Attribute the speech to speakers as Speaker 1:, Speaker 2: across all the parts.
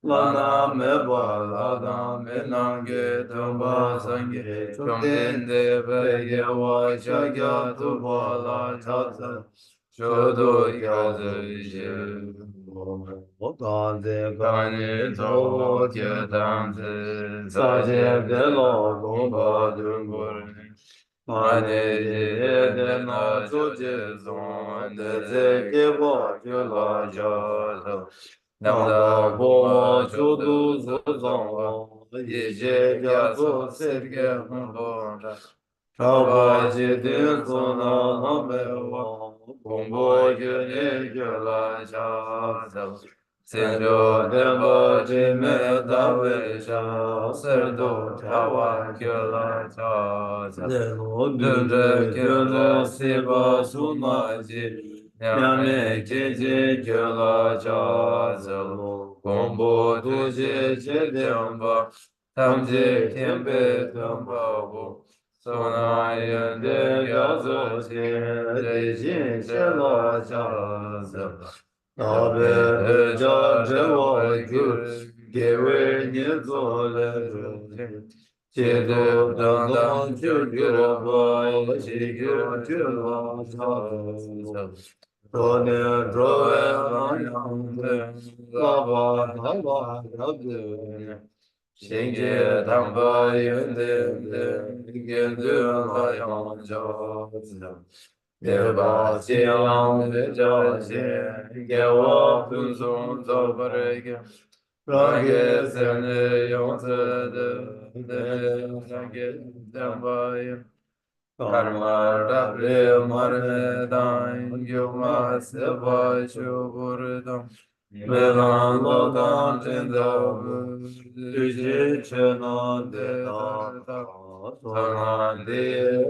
Speaker 1: Lana me ba la da me na ge tu ba sang ge chum din de be ye wa sha ga tu ba la cha sa sho do ya ze je mo da de ga ni zo ke dan ze sa je de lo gong ba du bo ma ne je de na chu je zong de ze ke bo ju la ja Namda Boma Chodu Zozong Yeje Gyaso Serge Humbonda Chaba Jidin Sona Namewa Gombo Gyene Gyala Chasa Senjo Demba Jime Dawe Sha Serdo Chawa Gyala Chasa Dundre Gyala Siva Sunaji Nyame Jeje Gyala Chasa Gombo Duje Jedemba Tamje Kembe Damba Sona yende yazo che de jin che la cha za tabe ja je wa gu ge we ni zo le ru che do dan dan ju gu ba chi gu ju la cha za ro ne ro we na yang de la ba na ba na de Shinge Tamba Yende Gendu Layang Jazam Deva Siang Deja Shen Gewa Punzon Zobarege Range Sene Yonze De Range Dambaya Karma Rabre Marme Dan Gyoma Seva Chuburdam Melan Lodan Tenda Duji Chena De Da Sana De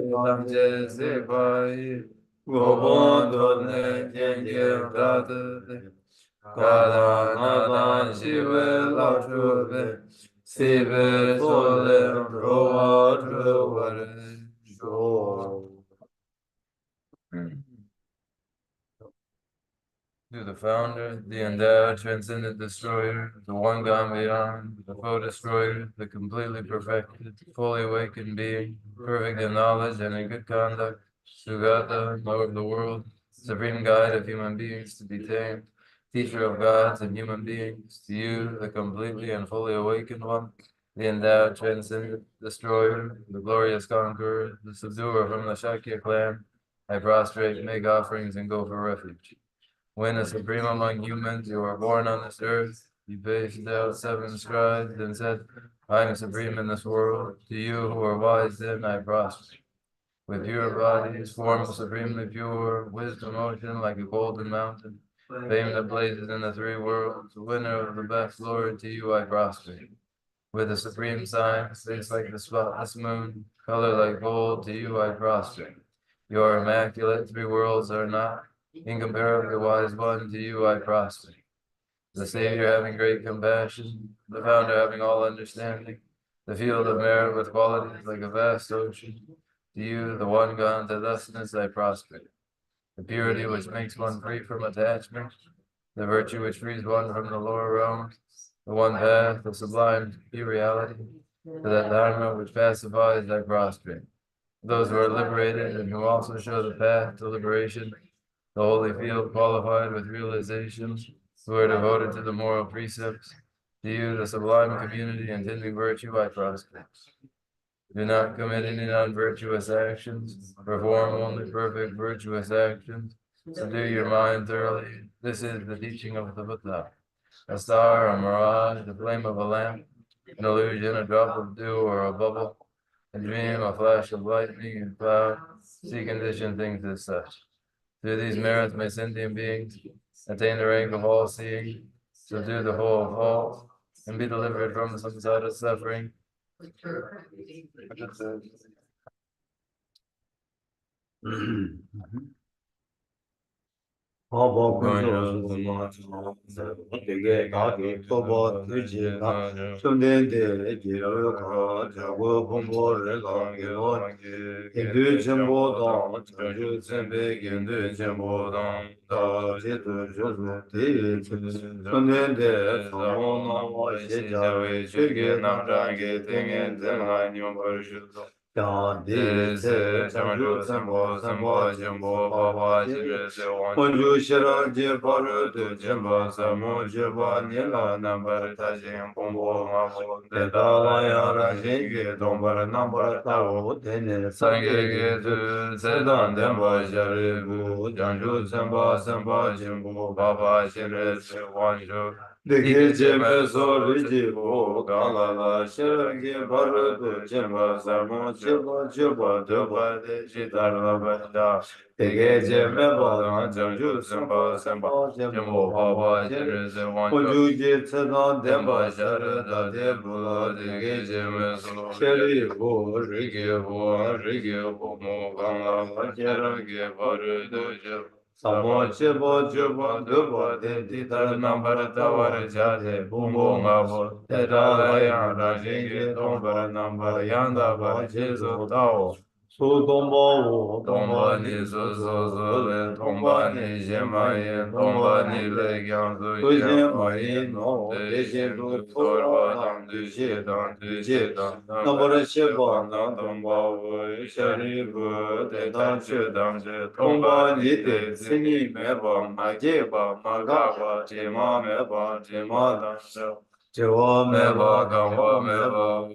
Speaker 1: Damje Sepai Gobon Done Yenge Rade Kada Nadan Shive Lachube Sive Sole Roa Truare Jo To the founder, the endowed, transcendent destroyer, the one gone beyond, the foe destroyer, the completely perfected, fully awakened being, perfect in knowledge and in good conduct, Sugata, Lord of the world, supreme guide of human beings to be tamed, teacher of gods and human beings, to you, the completely and fully awakened one, the endowed, transcendent destroyer, the glorious conqueror, the subduer from the Shakya clan, I prostrate, make offerings, and go for refuge. When a supreme among humans, you were born on this earth, you paced out 7 strides and said, I am supreme in this world. To you who are wise, then I prosper. With pure bodies, form supremely pure, wisdom ocean like a golden mountain, fame that blazes in the 3 worlds, winner of the best Lord, to you I prosper. With a supreme sign, face like the spotless moon, color like gold, to you I prosper. Your immaculate 3 worlds are not incomparably wise one, to you I prosper. The Savior having great compassion, the Founder having all understanding, the field of merit with qualities like a vast ocean, to you, the one gone to thusness, I prosper. The purity which makes one free from attachment, the virtue which frees one from the lower realms, the one path, the sublime pure reality, to that dharma which pacifies, I prosper. Those who are liberated and who also show the path to liberation, the holy field qualified with realization, who are devoted to the moral precepts, to you, the sublime community intending virtue, I prosper. Do not commit any non-virtuous actions, perform only perfect virtuous actions, subdue your mind thoroughly. This is the teaching of the Buddha. A star, a mirage, the flame of a lamp, an illusion, a drop of dew, or a bubble, a dream, a flash of lightning, a cloud. See conditioned things as such. Through these merits may sentient beings attain the rank of all seeing, subdue the whole of all, and be delivered from samsara suffering. This Chanju Sembo Sembo Jimbo Baba Jinrese Wanju Shira Jibaru Tu Jimbo Samu Jiba Nila Nambar Tajin Pombo Mabo Dedala Yara Jingi Dombar Nambar Tao Dene Sange Tu Sedan Demba Jaribu Chanju Sembo Sembo Jimbo Baba Jinrese Wanju Digi Jime Sori Jibo Galala Shirangi Barudu Jimba Samu Jiba Jiba Duba De Jitarla Bada Digi Jime Badan Janju Simba Simba Jimbo Baba Jinrize Wanju Jitsadan Demba Sharada Debula Digi Jime Sori Bu Rigi Bu Rigi Bu Mu Galala Shirangi Barudu Jiba Samo chibo chibo dubo de titar nambar tawar jade bumbo ngabo tera laya rajingi tombar nambar yanda ba jizo tao su tombo wu tomba ni su su su le tomba ni jema ye tomba ni le gyang su jema ye no de shin du torba dam du shi dam du shi dam nambar chibo na tomba wu shari bu de dan shi dam shi tomba ni de sini me ba ma je ba ma ga ba je ma me ba je ma da je wa me ba ga wa me ba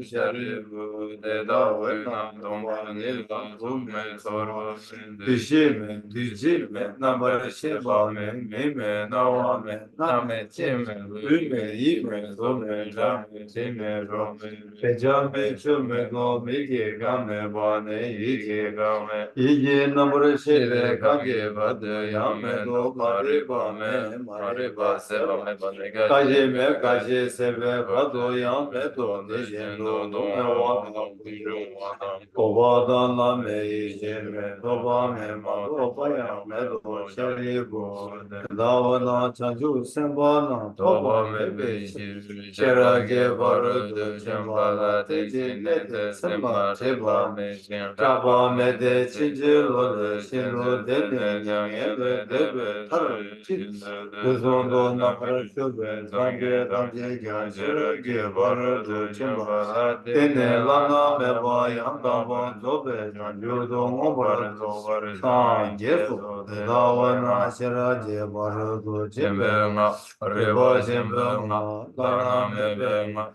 Speaker 1: shari bu de da we na dong ba ni ba tu me sor wa sin de shi me di ji me na ba shi ba me na wa me na me che me lu me yi me so me ja me che me ro me pe ja me chu me go me ge ga me ba ne yi ge ga me yi ge na ba shi le ga ge ba de ya me do ba re ba me ma re ba se ba me ba ne ga je me ga je se ve ba do ya me do ne je do do me wa da bu ju wa da ko ba da na me yi je me do ba me ma do ba ya me do sha ri bu de da wa na cha ju se ba na do ba me be shi she ra ge ba ru de chen ba la te je ne de se ma che ba me shin cha ba me de chi je lo de shin lo de ne yang ye be de be tar chi de zon do na pra shu be zang ge dang je gyang je ra ge ba ru de chen ba la te ne la na me ba yang da ba zo be jang ju do ngo ba ru zo ba ru sang ge su de da wa na shi ra je ba ru do chen be nga re ba chen be nga la na me be nga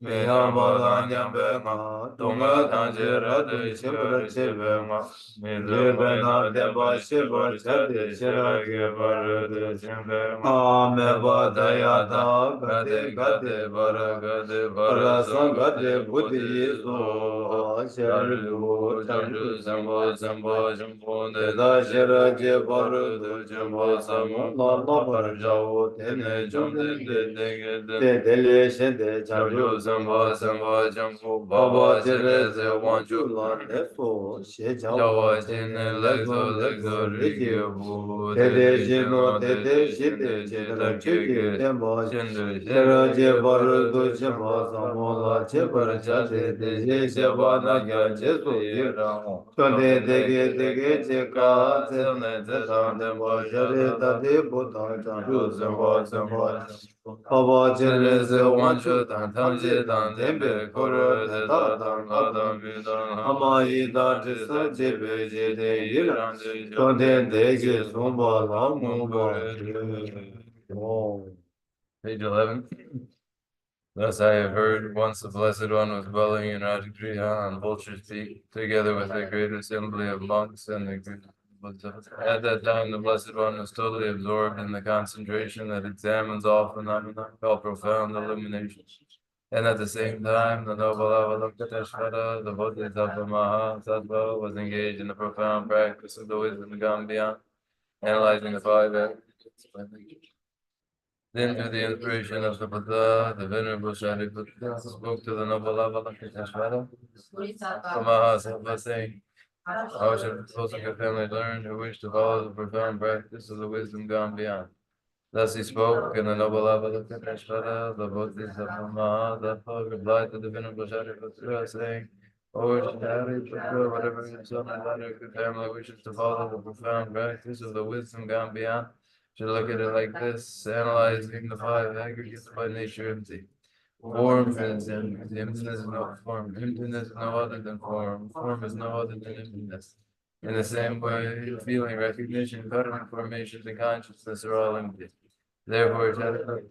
Speaker 1: me ya ba da nyam be nga dong ga dang je ra de che ba che be nga me je be na de ba she ba cha de she ra ge ba ru de chen be nga me ba da ya da ga de ba ra sang ga de bu di so she ru chang ju sam bo de da she ra je ba ru de chen ba sam la la ba ja wo de ne jong de le shen de chang ju sam bo jang bo ba ba je le ze wan ju la de so she ja wa je ne le zo ri ge bu de je no de shi de je da ju ge de ba shen de ra je ba ru do che ba sam mo la che ba cha de je che ba na ga che so ye ra ho cho de ge che ka ze ne ze ta de ba je de da de bu ta chang ju sam bo Baba Jere Ze Wan Chu Dan Tam Je Dan Dembe Koro De Da Dan Ga Dan Mi Dan Hama Yi Dan Je Sa Je Be Je De Yi Ran Je Chon Den De Je Sung Ba La Mu Ba Page 11. Thus I have heard once the Blessed One was dwelling in Rajagriha on Vulture's Peak, together with a great assembly of monks and the good Bodhisattva. At that time, the Blessed One was totally absorbed in the concentration that examines all phenomena, called profound illumination. And at the same time, the noble Avalokiteshvara, the Bodhisattva Mahasattva, was engaged in the profound practice of the wisdom of Gambhyan, analyzing the five attributes. Then, through the inspiration of the Buddha, the Venerable Shariputra spoke to the noble Avalokiteshvara, the Mahasattva, saying, how should those of your family learn who wish to follow the profound practice of the wisdom gone beyond? Thus he spoke, and the noble Avalokiteshvara, the Bodhisattva Mahasattva, replied to the Venerable Shariputra, saying, O Shariputra, whatever your son and daughter of your family wishes to follow the profound practice of the wisdom gone beyond, should look at it like this, analyzing the five aggregates by nature empty. Form is empty, emptiness is no form, emptiness is no other than form, form is no other than emptiness. In the same way, feeling, recognition, karmic formations, and consciousness are all empty. Therefore,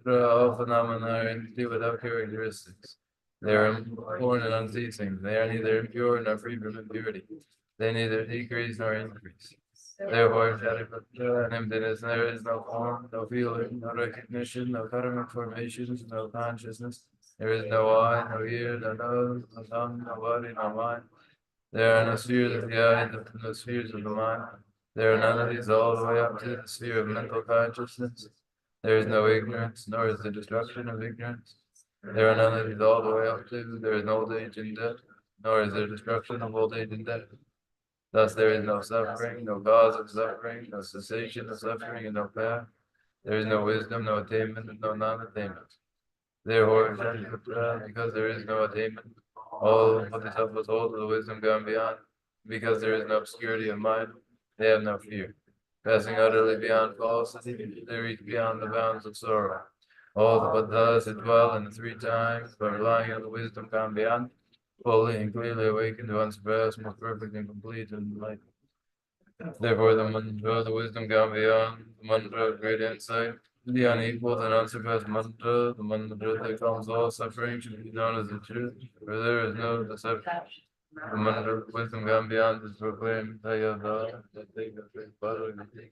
Speaker 1: all phenomena are empty without characteristics. They are born and unceasing. They are neither impure nor free from impurity. They neither decrease nor increase. Therefore, in emptiness, there is no form, no feeling, no recognition, no karmic formations, no consciousness. There is no eye, no ear, no nose, no tongue, no body, no mind. There are no spheres of the eye, no spheres of the mind. There are none of these all the way up to the sphere of mental consciousness. There is no ignorance, nor is the destruction of ignorance. There are none of these all the way up to, there is no old age and death, nor is there destruction of old age and death. Thus there is no suffering, no cause of suffering, no cessation of suffering, and no path. There is no wisdom, no attainment, and no non-attainment. Therefore, because there is no attainment, all Bodhisattvas hold the wisdom gone beyond. Because there is no obscurity of mind, they have no fear. Passing utterly beyond falsity, they reach beyond the bounds of sorrow. All the Buddhas who dwell in the three times, by relying on the wisdom gone beyond, fully and clearly awakened to unsurpassed, most perfect and complete and light. Therefore, the mantra, the wisdom gone beyond, the mantra of great insight, the unequaled and unsurpassed mantra, the mantra that calms all suffering, should be known as the truth, for there is no deception. The mantra of wisdom gone beyond is proclaimed by Yada, that they can take butter and take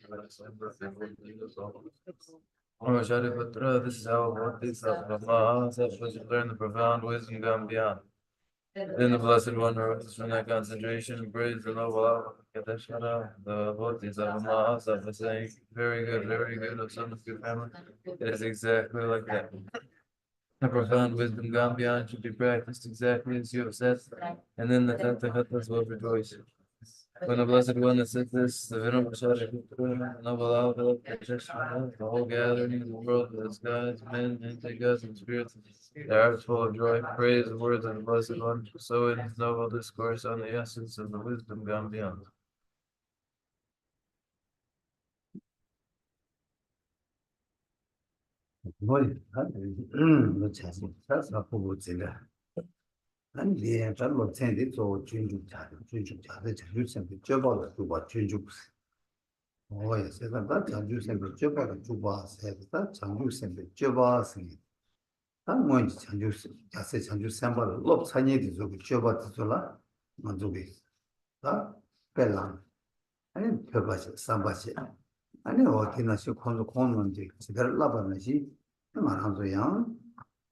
Speaker 1: Oh, Shariputra, this is how Bodhisattva Mahasattva should learn the profound wisdom gone beyond. Then the Blessed One arose from that concentration and praised the noble Avalokiteshvara, the Bodhisattva Mahasattva, saying, very good, O son of good family. It is exactly like that. The profound wisdom gone beyond should be practiced exactly as you have said, and then the Tathagatas will rejoice. When the Blessed One has said this, the Venerable Shariputra, the noble Avalokiteshvara, the whole gathering of the world, as gods, men, anti-gods, and spirits, their hearts full of joy, praise the words of the Blessed One, so in his noble discourse on the essence of the wisdom gone beyond.
Speaker 2: 아니, 잘못 생각이 또 준주자들 자주sempre 줘봐라 두바 준주. 오예, 세상 다 자주sempre 줘봐라 두바 세다 자주sempre 줘봐스니. 다 뭔지 자세 자주 샘바를 롭 산이디 저기 줘봐도 졸라 만족이. 다 벨랑. 아니 펴봐시 삼바시. 아니 어디나 시콘도 콘는지 지들 라바나시 말한소양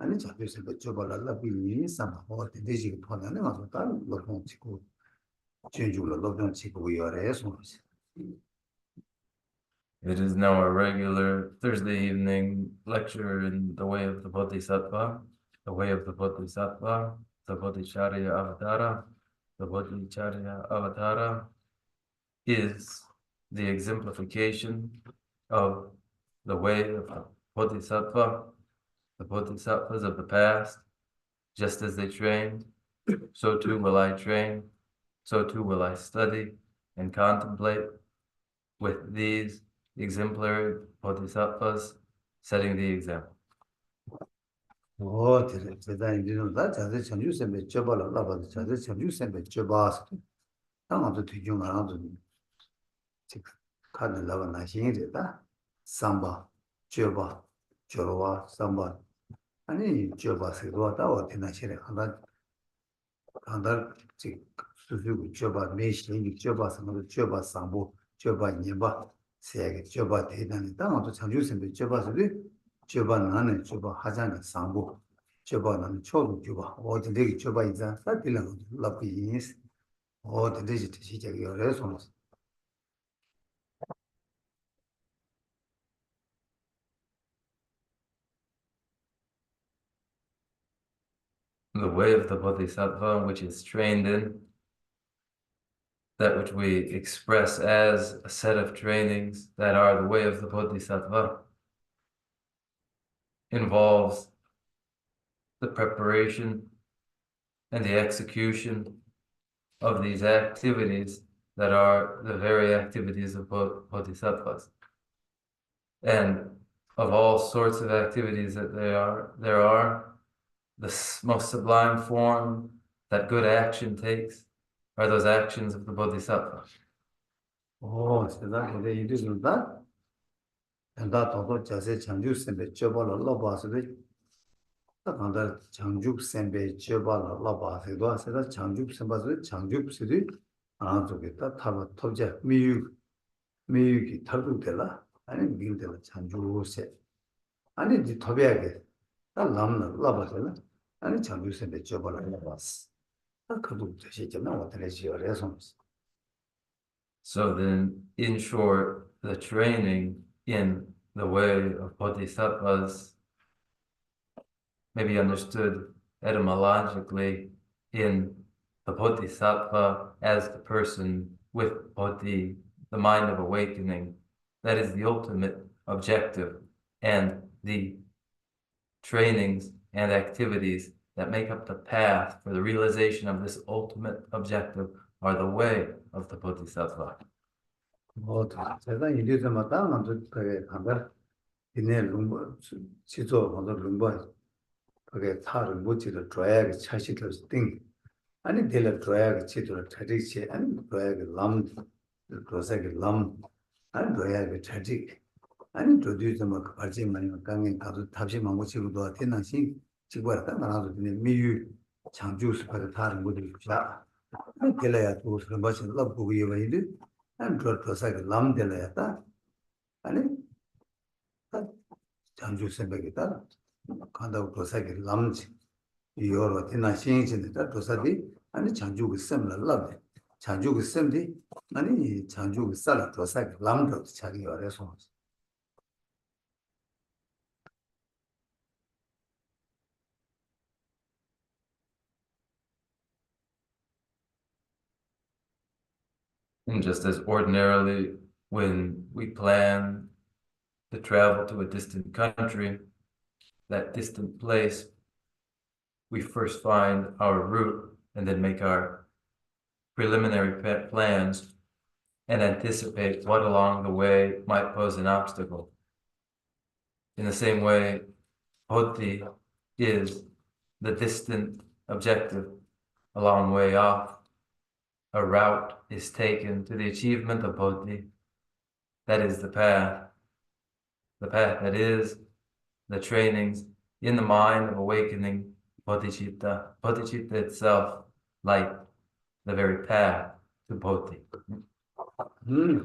Speaker 2: 아니 자기서 줘봐라 비니 삼바 대지기 보내는 가서 다른 로동 치고 전주로 로동 치고 요래서
Speaker 1: It is now a regular Thursday evening lecture in the way of the Bodhisattva, the way of the Bodhisattva, the Bodhicharya Avatara. The Bodhicharya Avatara is the exemplification of the way of the Bodhisattva. The Bodhisattvas of the past, just as they trained, so too will I train, so too will I study and contemplate with these exemplary Bodhisattvas setting the example.
Speaker 2: 오, 대단히 이제는 자세 전주sempre 줘봐라 라바도 자세 전주sempre 줘봐서 당한도 뒤중 말아도 지금 카드 라바 나시게다 삼바 줘봐 줘봐 삼바 아니 줘봐서 왔다 어디나 싫어 한달 지금 수수고 줘봐 매시니 줘봐서 뭐 줘봐 삼보 줘봐 니봐 세게 줘봐 대단히 당한도 전주sempre 줘봐서 줘봐 나는 줘봐 하자는 삼보 저번은 초도 주고 어디 되게 줘봐 이제 사실은 라비스 어디 되지 시작이 어려서
Speaker 1: The way of the Bodhisattva, which is trained in, that which we express as a set of trainings that are the way of the Bodhisattva, involves the preparation and the execution of these activities that are the very activities of Bodhisattvas. And of all sorts of activities that there are, the most sublime form that good action takes are those actions of the Bodhisattva.
Speaker 2: 세상에 이르는다 다 도도 자세 장주선배 저발로 러바스데 딱한다 장주선배 저발로 러바스도 세다 장주선바스 장주스리 아쪽에다 타바 토제 미유기 탈도텔라 아니 미유텔라 장주세 아니 이 토비하게 다 남나 러바스라 아니 장주선배 저발로 러바스 그도 되시잖아 어떻게 지어래서
Speaker 1: So then, in short, the training in the way of Bodhisattvas may be understood etymologically in the Bodhisattva as the person with Bodhi, the mind of awakening. That is the ultimate objective, and the trainings and activities that make up the path for the realization of this ultimate objective are the way of the Bodhisattva.
Speaker 2: 제가 이리서마다 먼저 그게 한다. 이내 룸 지도 먼저 룸바 그게 타를 못지를 줘야 차시를 띵. 아니 될 줘야 지도를 차리지 아니 줘야 람 그래서게 람 아니 줘야 차지 아니 저도 뭐 가지 많이 강에 가서 답시 망고 치고도 되나시 지고 왔다 나라도 미유 창주스 받아 타를 못을 자. 될래야 또 그런 것이 러브고 이외에 안드로 도사가 람델야다 아니 장주 생각이다 간다고 도사가 람지 이어로 되나 신신다 도사디 아니 장주가 셈을 람데 장주가 셈디 아니 장주가 살아 도사가 람도 자기 어려서
Speaker 1: And just as ordinarily, when we plan to travel to a distant country, that distant place, we first find our route and then make our preliminary plans and anticipate what along the way might pose an obstacle. In the same way, Bodhi is the distant objective a long way off. A route is taken to the achievement of Bodhi. That is the path that is the trainings in the mind of awakening Bodhicitta. Bodhicitta itself, like the very path to Bodhi.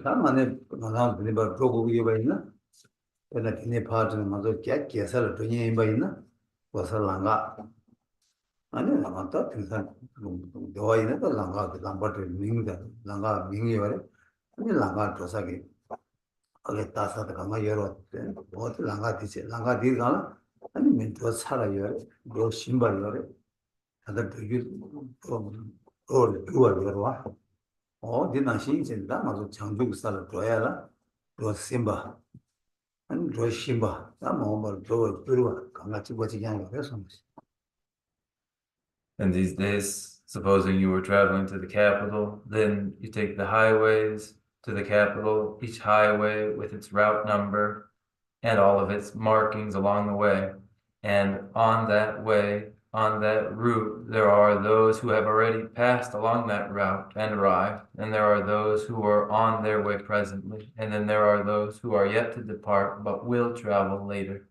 Speaker 2: 다만에 나랑 그네바 조고 이거 있나? 내가 그네 파트는 먼저 개살 돈이 임바 있나? 와살랑가 아니 나한테 등산 너 있는 거 랑가 랑바들 민다 랑가 민이 말에 아니 랑가 조사기 어게 따사다 가마 여러 어디 랑가 디지 랑가 디가 아니 민도 살아요 너 신발 여러 다들 되게 두어 여러 디나 신진다 맞아 장국 살아 줘야라 너 심바 아니 너 신바 나 뭐뭐 너 들어와 강같이 버지게 하는 거서
Speaker 1: And these days, supposing you were traveling to the capital, then you take the highways to the capital, each highway with its route number and all of its markings along the way. And on that way, on that route, there are those who have already passed along that route and arrived, and there are those who are on their way presently, and then there are those who are yet to depart but will travel later.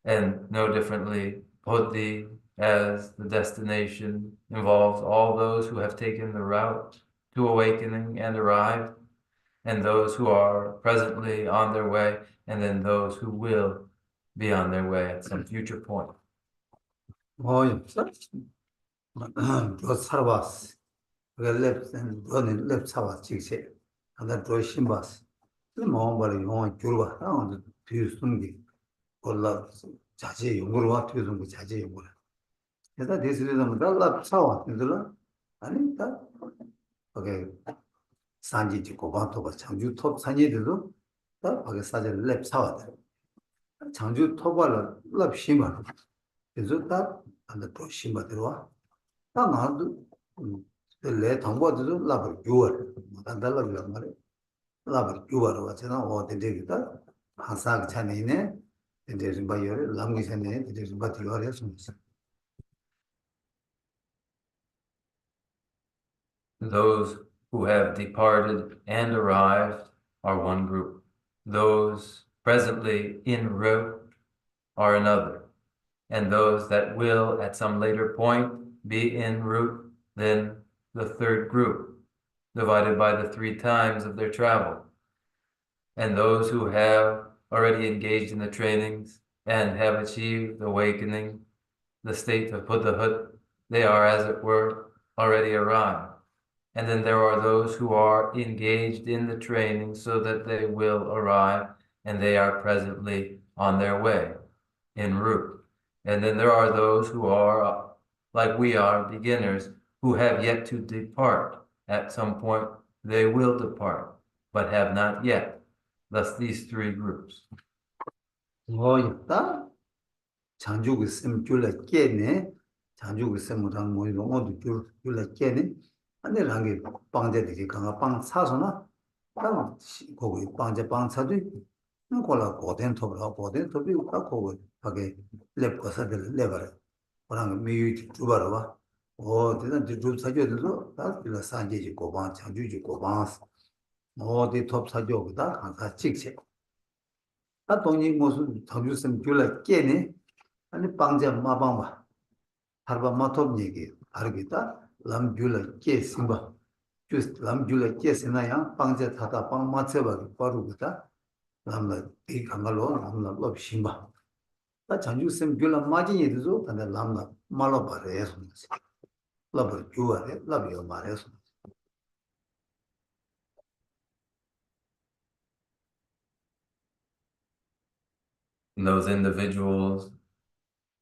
Speaker 1: And no differently, Bodhi as the destination involves all those who have taken the route to awakening and arrived, and those who are presently on their way, and then those who will be on their way at some future point.
Speaker 2: 있어? 저 살아봤어. 그 너는 랩 사와 직세. 하나 더 신봤어. 그 마음발이 영어 줄봐. 뒤에 숨기. 올라 자제 용어로 와 뒤에 숨기 자제 용어로. 그래서 대신에 달라 사와. 근데라 아니 다 오케이. 산지 짓고 바토가 장주 톱 산지들도 다 거기 사진 랩 사와. 장주 톱발 랩 심어. 그래서 다 안에 또 심어 들어와. 다 나도 le thangwa de la bar yuar ma da la la mare la bar yuar wa chena o de de ta hasa ga chane ne de de ba yore lam gi chane de de ba ti yore so
Speaker 1: Those who have departed and arrived are one group. Those presently en route are another. And those that will at some later point be en route, then the third group, divided by the 3 times of their travel. And those who have already engaged in the trainings and have achieved awakening, the state of Buddhahood, they are, as it were, already arrived. And then there are those who are engaged in the training so that they will arrive, and they are presently on their way, en route. And then there are those who are, like we are, beginners, who have yet to depart. At some point, they will depart, but have not yet. Thus, these 3 groups.
Speaker 2: 있다 장주 그 줄에 깨네 장주 그 셈이랑 뭐 이런 것도 줄에 깨네 안에 랑게 빵제 되게 강아 빵 사서나 땅 거기 빵제 빵 사도 콜라 고된 톱라 고된 톱이 딱 거기 하게 랩 거사들 레버래 그랑 미유지 주바로 봐 대단 좀 사줘도 다 빌라 산제지 고방 장주지 고방 어디 톱 사줘보다 강사 찍지 아 돈이 무슨 장주선 줄에 깨네 아니 빵제 마방바 harba matop nyegi hargita lam gyula ke simba just lam gyula ke sina yang pangje thata pang matseba paru gita lam la ti kangalo lam la lob simba ta chanju sem gyula maji ni zo ta lam la malo bare so lab gyua re lab yo mare so
Speaker 1: Those individuals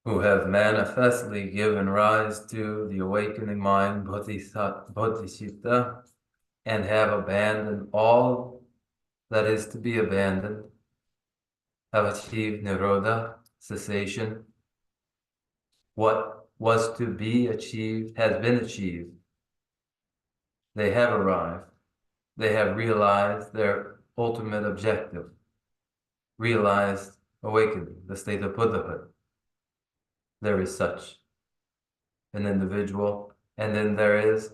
Speaker 1: who have manifestly given rise to the awakening mind, Bodhisattva, and have abandoned all that is to be abandoned, have achieved Nirodha, cessation. What was to be achieved has been achieved. They have arrived. They have realized their ultimate objective, realized awakening, the state of Buddhahood. There is such an individual, and then there is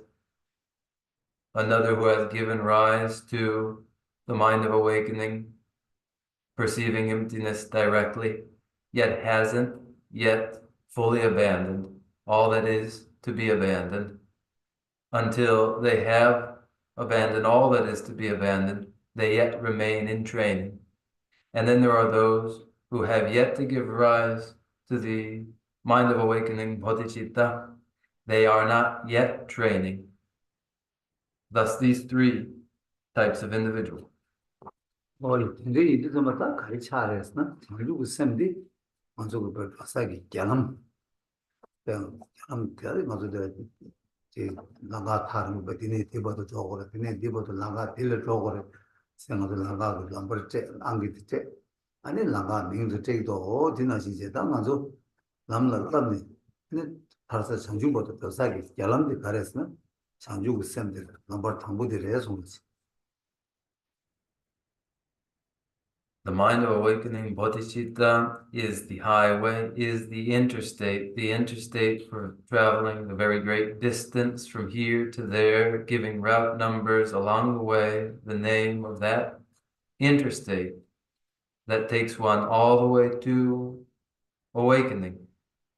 Speaker 1: another who has given rise to the mind of awakening, perceiving emptiness directly, yet hasn't yet fully abandoned all that is to be abandoned. Until they have abandoned all that is to be abandoned, they yet remain in training. And then there are those who have yet to give rise to the mind of awakening, bodhicitta. They are not yet training. Thus, these 3 types of individual.
Speaker 2: 근데 이들도 맞다 가르쳐 알았으나 장주 그 셈디 먼저 그 바사기 겨남 겨남 먼저 제 나가 타는 거 되네 디버도 저거래 되네 디버도 나가 딜을 저거래 생각도 나가 그 남벌제 안기대 아니 나가 민도 제도 디나시제다 먼저 남을 땀니 근데 다서 장주보다 더 사기 야람디 가랬으나 장주 그 셈들 넘버 당부들이 해서
Speaker 1: The mind of awakening bodhicitta is the highway, is the interstate for traveling the very great distance from here to there, giving route numbers along the way, the name of that interstate that takes one all the way to awakening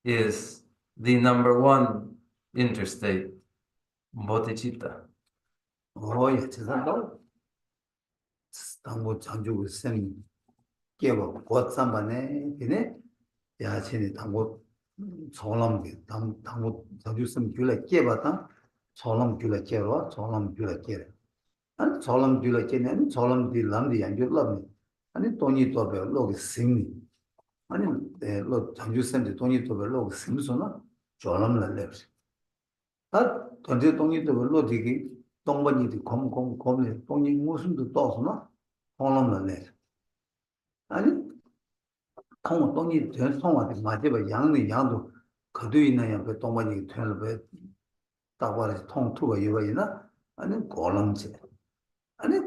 Speaker 1: is the number 1 interstate, bodhicitta.
Speaker 2: 예, 죄송합니다. 당고 장주 쌤 깨고 곧 삼반에 이네 야친이 당고 소람게 당고 자주선 줄에 깨봤다 소람 줄에 깨로 소람 줄에 깨 아니 소람 줄에 깨는 소람 뒤람디 양줄람니 아니 돈이 또 별로 생니 아니 로 자주선데 돈이 또 별로 생소나 소람을 냅시 아 돈이 돈이 또 별로 되게 동반이도 검네 돈이 무슨도 떠서나 소람을 내 아니 통 돈이 전 통화데 맞아봐 양의 양도 거두 있는 양그 동반이 되는 거 다와서 통투가 이거이나 아니 고름지 아니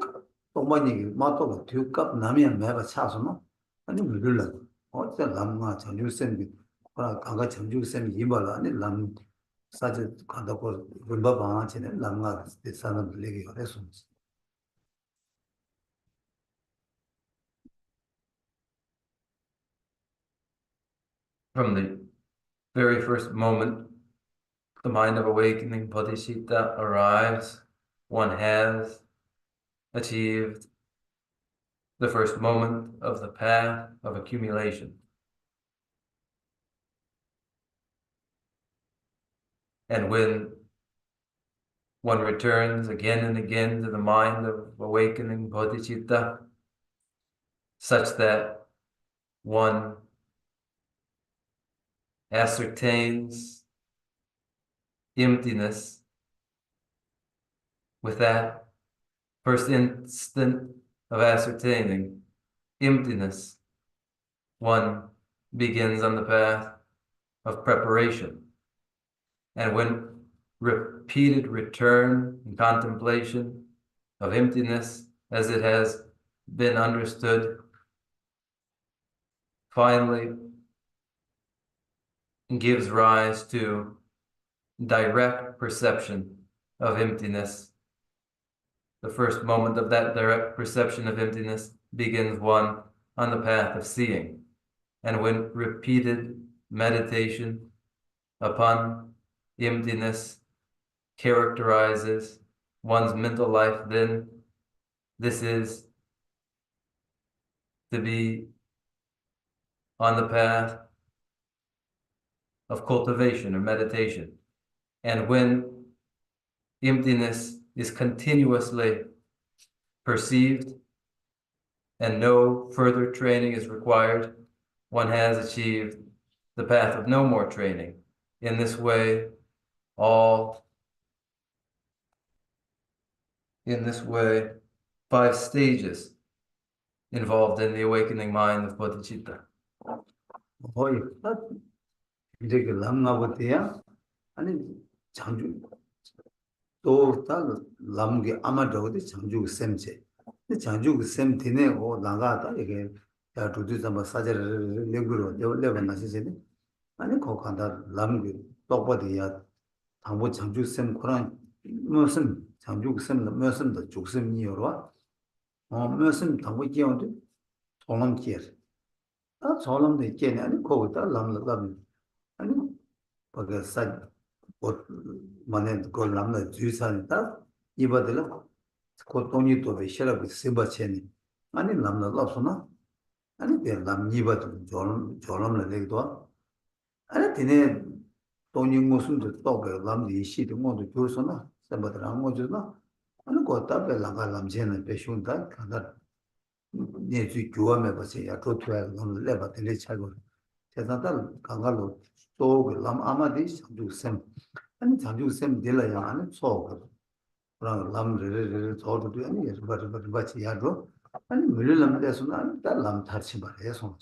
Speaker 2: 동반이 맞도 뒤값 남이야 내가 차서는 아니 물을라 어째 남가 전주선비 그러나 가가 전주선비 이발라 아니 남 사제 간다고 불바바 하체는 남가 사는 얘기 그래서
Speaker 1: From the very first moment the mind of awakening Bodhisattva arrives, one has achieved the first moment of the path of accumulation. And when one returns again and again to the mind of awakening Bodhisattva, such that one ascertains emptiness with that first instant of ascertaining emptiness, one begins on the path of preparation. And when repeated return and contemplation of emptiness as it has been understood finally gives rise to direct perception of emptiness. The first moment of that direct perception of emptiness begins one on the path of seeing. And when repeated meditation upon emptiness characterizes one's mental life, then this is to be on the path of cultivation or meditation. And when emptiness is continuously perceived and no further training is required, one has achieved the path of no more training. In this way, five stages involved in the awakening mind of bodhicitta.
Speaker 2: 거의 이제 그 남나버때야 아니 장주 또다 남게 아마도 장주 셈제 근데 장주 셈 되네 오 나가다 이게 야 두두 좀 사제를 내고로 내가 나시세네 아니 거간다 남게 똑바디야 당보 장주 셈 그런 무슨 장주 셈 무슨 더 죽셈이요로 무슨 당보 기억도 소름 기어 아 소름도 있겠네 아니 거기다 남남 아니 거기 사 만에 그 남의 주산이다 이바들 고통이 또 베셔라고 세바체니 아니 남나 없으나 아니 남 이바들 졸음을 내기도 아니 되네 돈이 무슨 또 남이 시도 모두 줄서나 세바들 안 모주나 아니 그 답에 나가 남제는 배슌다 가다 내주 교함에 버서 야도 투에 너무 레바 들리 차고 세상다 강가로 또남 아마디 상주sem 아니 상주sem 될라야 하는 소거 그런 남들을 저도도 아니 같이 야도 아니 물을남대서는 딸남 다치 말이야 손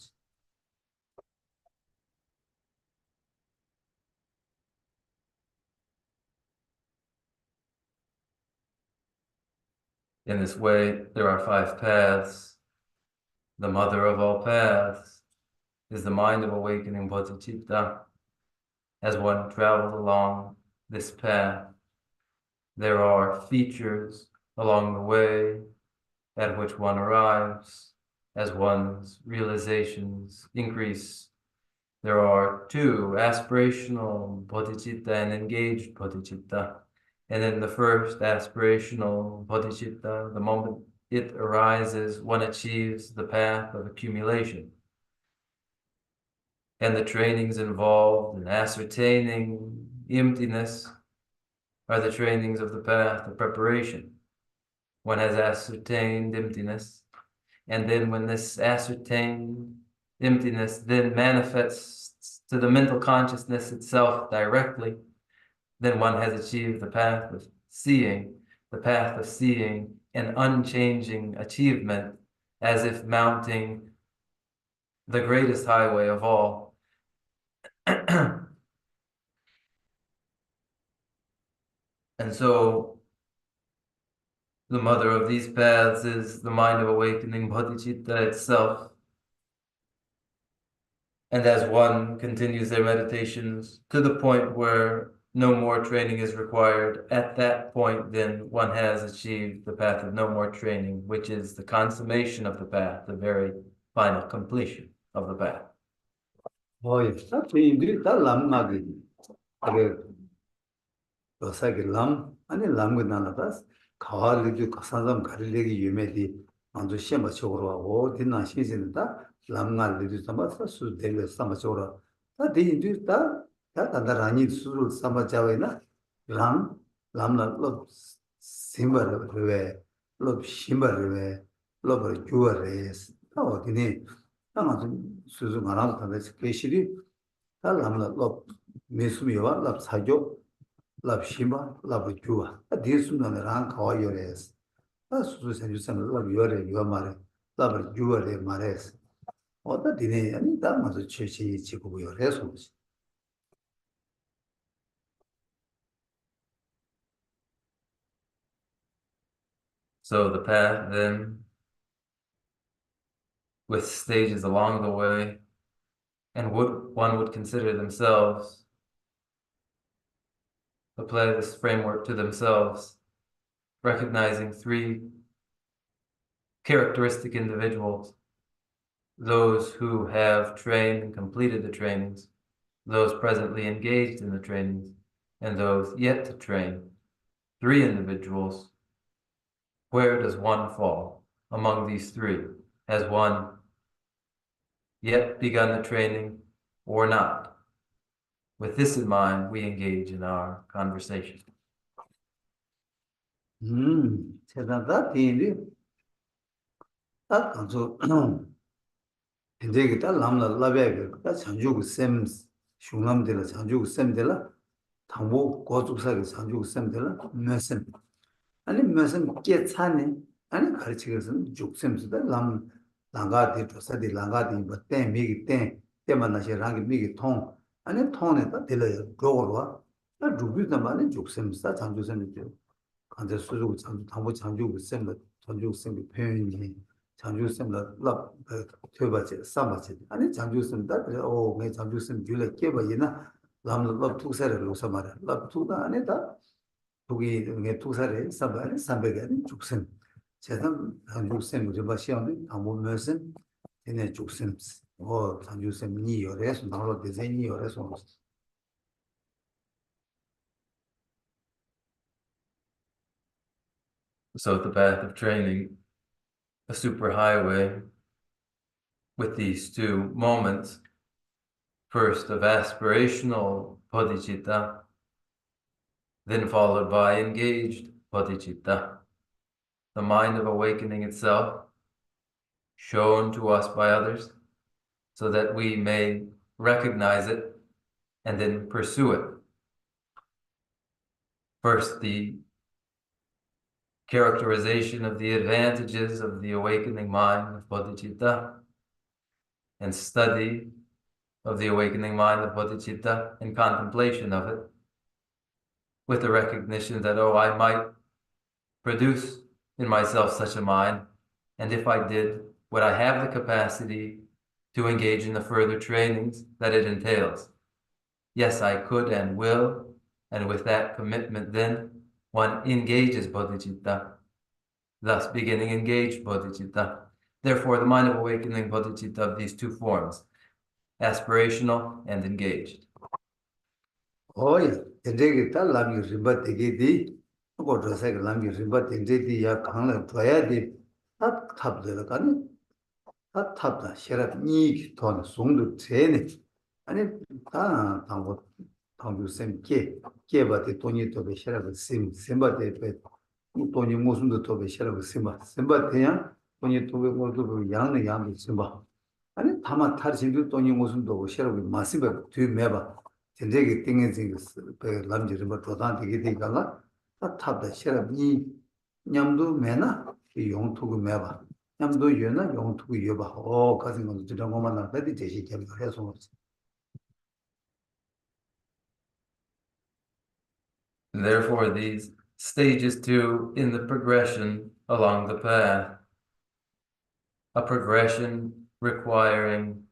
Speaker 1: In this way, there are five paths. The mother of all paths is the mind of awakening bodhicitta. As one travels along this path, there are features along the way at which one arrives as one's realizations increase. There are two, aspirational bodhicitta and engaged bodhicitta. And in the first aspirational bodhicitta, the moment it arises, one achieves the path of accumulation. and the trainings involved in ascertaining emptiness are the trainings of the path of preparation. One has ascertained emptiness, and then when this ascertained emptiness then manifests to the mental consciousness itself directly, then one has achieved the path of seeing, an unchanging achievement, as if mounting the greatest highway of all. And so the mother of these paths is the mind of awakening, bodhicitta itself. And as one continues their meditations to the point where no more training is required, at that point, then one has achieved the path of no more training, which is the consummation of the path, the very final completion of the path.
Speaker 2: 다 주인들이 다 람나기. 그래, 어사기 람, 아니 람그 나나다 가을리도 가사담 가릴레기 유메디 먼저 시험을 적으러 하고 뒷나 시즌다 람날리도 삼아서 수 대려 삼아적으로 다 대인들 다 단단하니 수를 삼아자외나 람 람날 심바르베 로 심바르베 로버 주어레스 어디니 아마도 수수 말하는 단에서 계시리 다 람날 로 메수미와 랍 사교 랍 심바 랍 주어 디스는 랑 가와요레스 수수 생주선 랍 요레 요 말에 랍 주어레 말레스 어디 디네 아니 다 맞아 최치 지고요 해서
Speaker 1: So the path then, with stages along the way, and one would consider themselves, apply this framework to themselves, recognizing three characteristic individuals: those who have trained and completed the trainings, those presently engaged in the trainings, and those yet to train. Three individuals. Where does one fall among these three? Has one yet begun the training or not? With this in mind, we engage in our conversation.
Speaker 2: 제가 뒤에 딱 간서 근데 그 람라 라베가 딱 장주고 셈 슝남들 장주고 셈들 당보 고속사게 장주고 셈들 몇셈 아니 몇셈 깨차네 아니 가르치거든 죽셈스다 람 랑가디 조사디 랑가디 뭐때 미기 때만 나시 랑기 미기 통 아니 통에다 들어요 그거로 나 죽이다 말은 죽셈스다 장주셈이죠 간제 수주고 당보 장주고 셈도 장주고 셈이 표현이 장주semla 랍 퇴바제 삼바제 아니 장주sem다 그래서 내 장주sem 줄에 깨버이나 랍 투사를 놓서 말이야 랍 투다 아니다 거기 내 투사를 삼바를 삼백에 죽셈 제가 장주sem 좀 봐시오는 아무면은 얘네 죽셈 장주sem 니요래서 나로 디자인이요래서
Speaker 1: So at the path of training, a superhighway with these two moments, first of aspirational bodhicitta, then followed by engaged bodhicitta, the mind of awakening itself, shown to us by others, so that we may recognize it and then pursue it. First, the characterization of the advantages of the awakening mind of bodhicitta, and study of the awakening mind of bodhicitta and contemplation of it, with the recognition that, oh, I might produce in myself such a mind, and if I did, would I have the capacity to engage in the further trainings that it entails? Yes, I could and will, and with that commitment then, one engages bodhicitta, thus beginning engaged bodhicitta. Therefore, the mind of awakening bodhicitta of these two forms, aspirational and engaged.
Speaker 2: 오야 되게 딱 라미 리바 되게디 그거 저색 라미 리바 되게디 야 강을 줘야지 딱 탑들 가니 딱 탑다 셔랍 니 돈 송도 되네 아니 다 당고 당주 깨바데 돈이 더 베셔라고 셈바데 베 돈이 무슨도 더 베셔라고 셈바데야 돈이 더 베고도 양의 양이 셈바 아니 다만 타르신도 돈이 무슨도 베셔라고 마시바 뒤 매바 전제기 땡에지 그 남지를 뭐 도단되게 되가가 다 탑다 셔라 이 냠도 매나 이 용토고 매바 냠도 여나 용토고 여바 가진 거 저런 것만 나한테 제시 해서
Speaker 1: Therefore, these stages too in the progression along the path, a progression requiring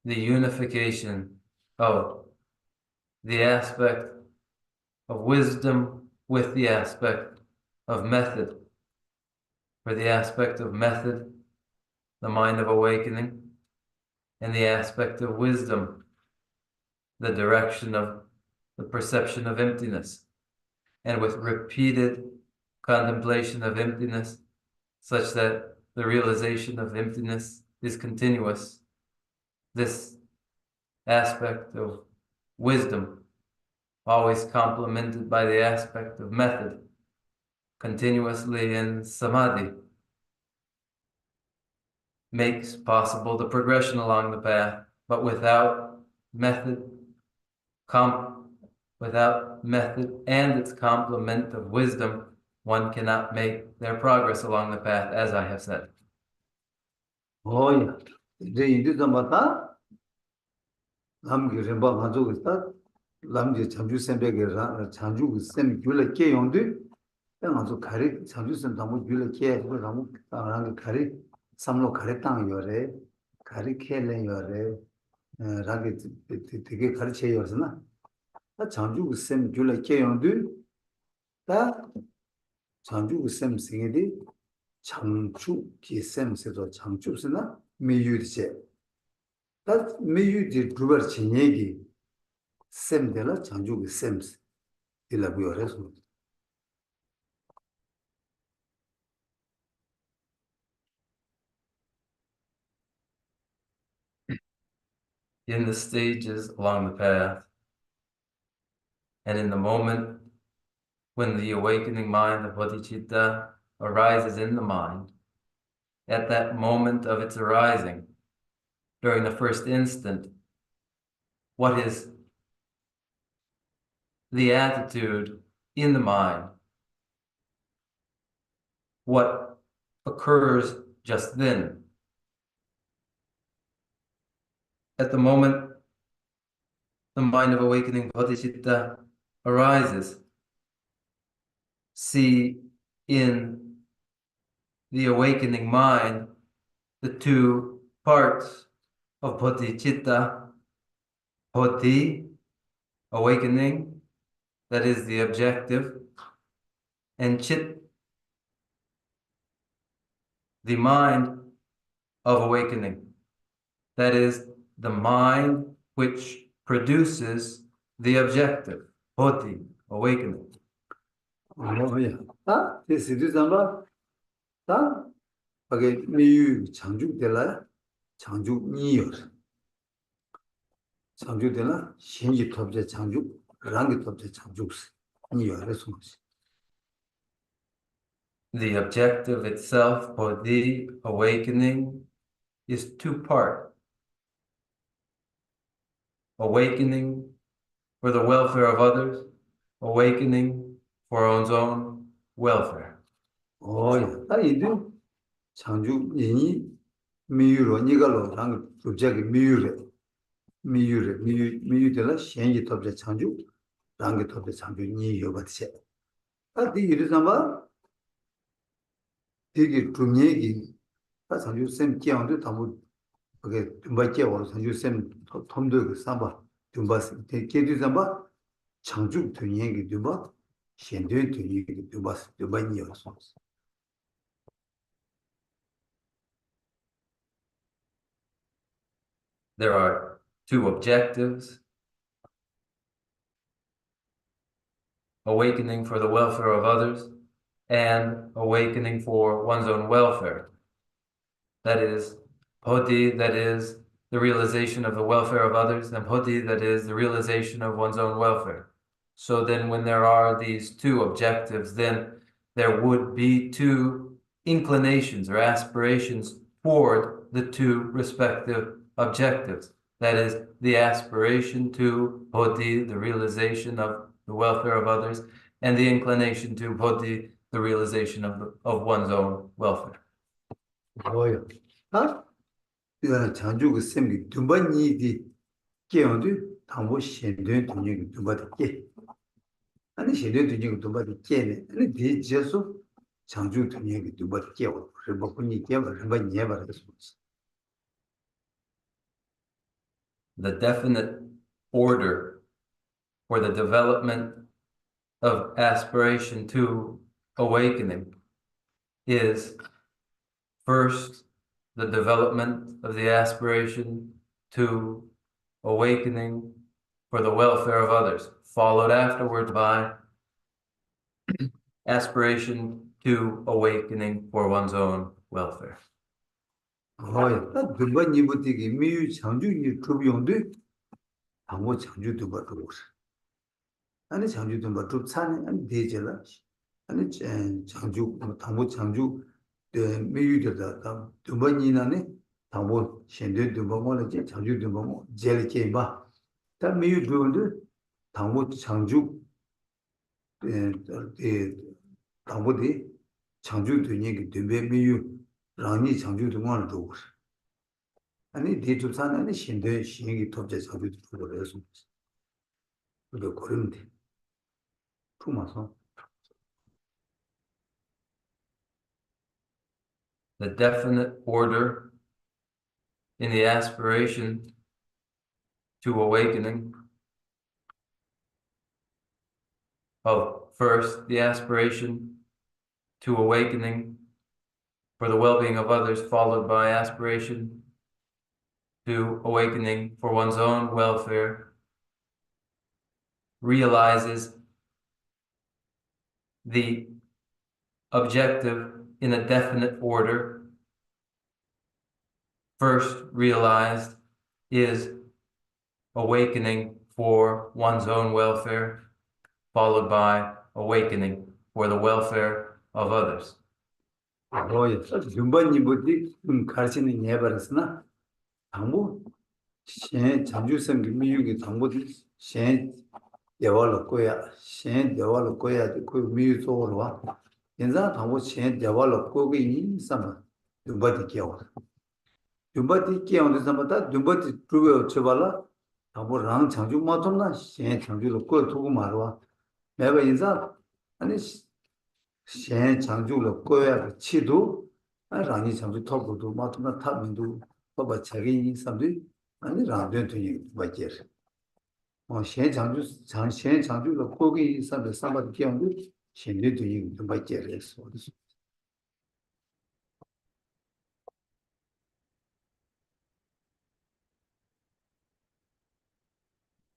Speaker 1: the unification of the aspect of wisdom with the aspect of method. For the aspect of method, the mind of awakening, and the aspect of wisdom, the direction of the perception of emptiness. And with repeated contemplation of emptiness, such that the realization of emptiness is continuous, this aspect of wisdom, always complemented by the aspect of method, continuously in samadhi, makes possible the progression along the path, but without method, without method and its complement of wisdom, one cannot make their progress along the path, as I have said.
Speaker 2: 야, 이제 이리저마다 남기 remba 가지고 있다. 남기 잠주 셈베게 잠주 셈 줄에 깨용도 아주 가리 잠주 셈 담고 줄에 깨 그거 너무 나랑 가리 삼로 가리 땅 요래 가리 캐래 요래 라게 되게 가르쳐 요서나 잠주 셈 줄에 깨용도 다 잠주 셈 생에디 장주 기셈세도 장주스나 미유리제 다 미유디 두버 진얘기 셈데라 장주기 셈스 일라고요레서
Speaker 1: In the stages along the path, and in the moment when the awakening mind of bodhicitta arises in the mind, at that moment of its arising, during the first instant, what is the attitude in the mind? What occurs just then? At the moment the mind of awakening bodhicitta arises, see in the awakening mind the two parts of bodhicitta, bodhi, awakening, that is the objective, and chit, the mind of awakening, that is the mind which produces the objective, bodhi, awakening.
Speaker 2: 뭐야 다 데시디잖아 다 그게 미유 장주들라 장주니요 장주들라 신지 톱제 장주 랑기 톱제 장주스 니요레서
Speaker 1: The objective itself, bodhi, awakening, is two-part. Awakening for the welfare of others, awakening for one's own welfare.
Speaker 2: 야, 나 이들 장주 니니 미유로 니가로 랑 object 미유들라 신지 톱제 장주 랑기 톱제 장주 니요 같이 아 이리잖아 되게 중요하게 상주 쌤 끼어도 다무 그게 좀밖에 와서 상주 쌤 톰도 그 삼바 좀 봤을 때 걔도 삼바 창주 tunyengi duba shenduen tunyengi duba duba niyoso
Speaker 1: There are two objectives: awakening for the welfare of others and awakening for one's own welfare. that is Bodhi, that is the realization of the welfare of others, and Bodhi, that is the realization of one's own welfare. So then when there are these two objectives, then there would be two inclinations or aspirations toward the two respective objectives. That is the aspiration to Bodhi, the realization of the welfare of others, and the inclination to Bodhi, the realization of one's own welfare.
Speaker 2: 뭐요? 아? 이거는 장주 그 셈이 두 번이디 깨어도 당고 신된 돈이 두 번이 깨. 아니 신된 돈이 두 번이 깨네. 아니 대지에서 장주 돈이 두 번이 깨고 그래 먹고니 깨고 한번 예봐라.
Speaker 1: The definite order for the development of aspiration to awakening is first the development of the aspiration to awakening for the welfare of others, followed afterward by aspiration to awakening for one's own welfare.
Speaker 2: 두 번이부터 이 미유 장주이 주비용도 당고 장주 두 번. 아니 장주 두 번. 차는 아니 대제라. 아니 장주 당고 장주 미유되다 두 번이나네 당고 신대 두 번을 이제 장주 두 번. 제일 게임바. 다 미유 두는데 당고 장주 당고디 장주 되니 되게 미유 라니 장주 두 번을 두고 아니 대주산 아니 신대 신이 톱제 장주 두 번을 해서 그게 고른데 품어서
Speaker 1: The definite order in the aspiration to awakening of first the aspiration to awakening for the well-being of others, followed by aspiration to awakening for one's own welfare, realizes the objective in a definite order. First realized is awakening for one's own welfare, followed by awakening for the welfare of others.
Speaker 2: 윤번이부터 가르치는 예발했으나 당부 신 장주성 미유기 당부들 신 대화를 거야 신 대화를 거야 그 미유 속으로 와 인자 당부 신 대화를 거기 인사마 윤번이 깨워 윤번이 깨우는 사람다 윤번이 주요 쳐발라 당부 랑 장주 마통나 신 장주를 거 두고 말와 내가 인자 아니 신 장주를 거야 치도 아니 장주 톱도 마통나 탑민도 봐봐 자기 사람들이 아니 라디오 되게 맞게 신 장주로 거기 사람들 삼바도 끼었는데 신도 되게 맞게 했어.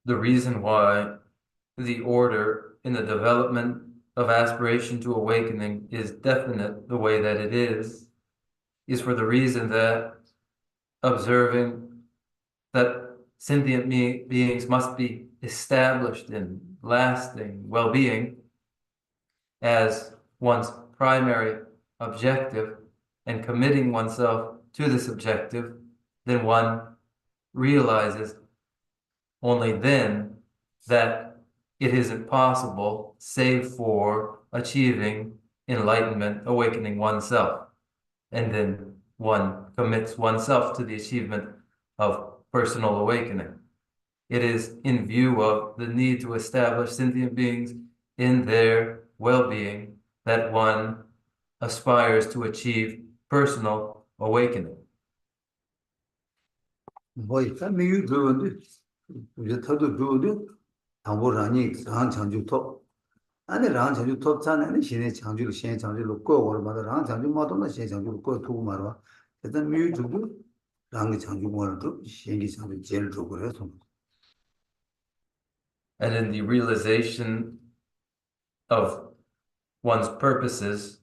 Speaker 1: The reason why the order in the development of aspiration to awakening is definite the way that it is for the reason that observing that sentient beings must be established in lasting well-being as one's primary objective and committing oneself to this objective, then one realizes only then that it isn't possible save for achieving enlightenment, awakening oneself. And then one commits oneself to the achievement of personal awakening. It is in view of the need to establish sentient beings in their well-being that one aspires to achieve personal awakening.
Speaker 2: 뭐 일단 미유 들었는데 이제 터도 들었는데 당보라니 랑 장주 톱 아니 랑 장주 톱 차는 신의 장주로 거 얼마나 랑 장주 마도나 신의 장주로 거 두고 말아 일단 미유 두고 랑 장주 뭐라도 신의 장주 제일 두고 해서
Speaker 1: And in the realization of one's purposes,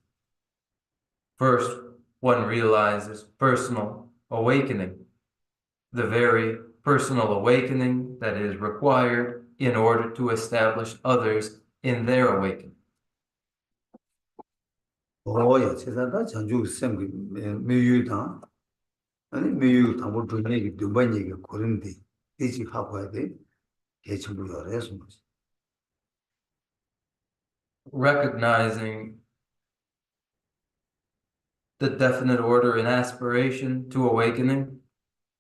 Speaker 1: first one realizes personal awakening, the very personal awakening that is required in order to establish others in their awakening.
Speaker 2: 오야 세상다 장주 셈기 메유다 아니 메유 담보 존얘기 두번 얘기 그런데 이지 하고 해야 돼 대충 요래서
Speaker 1: Recognizing the definite order and aspiration to awakening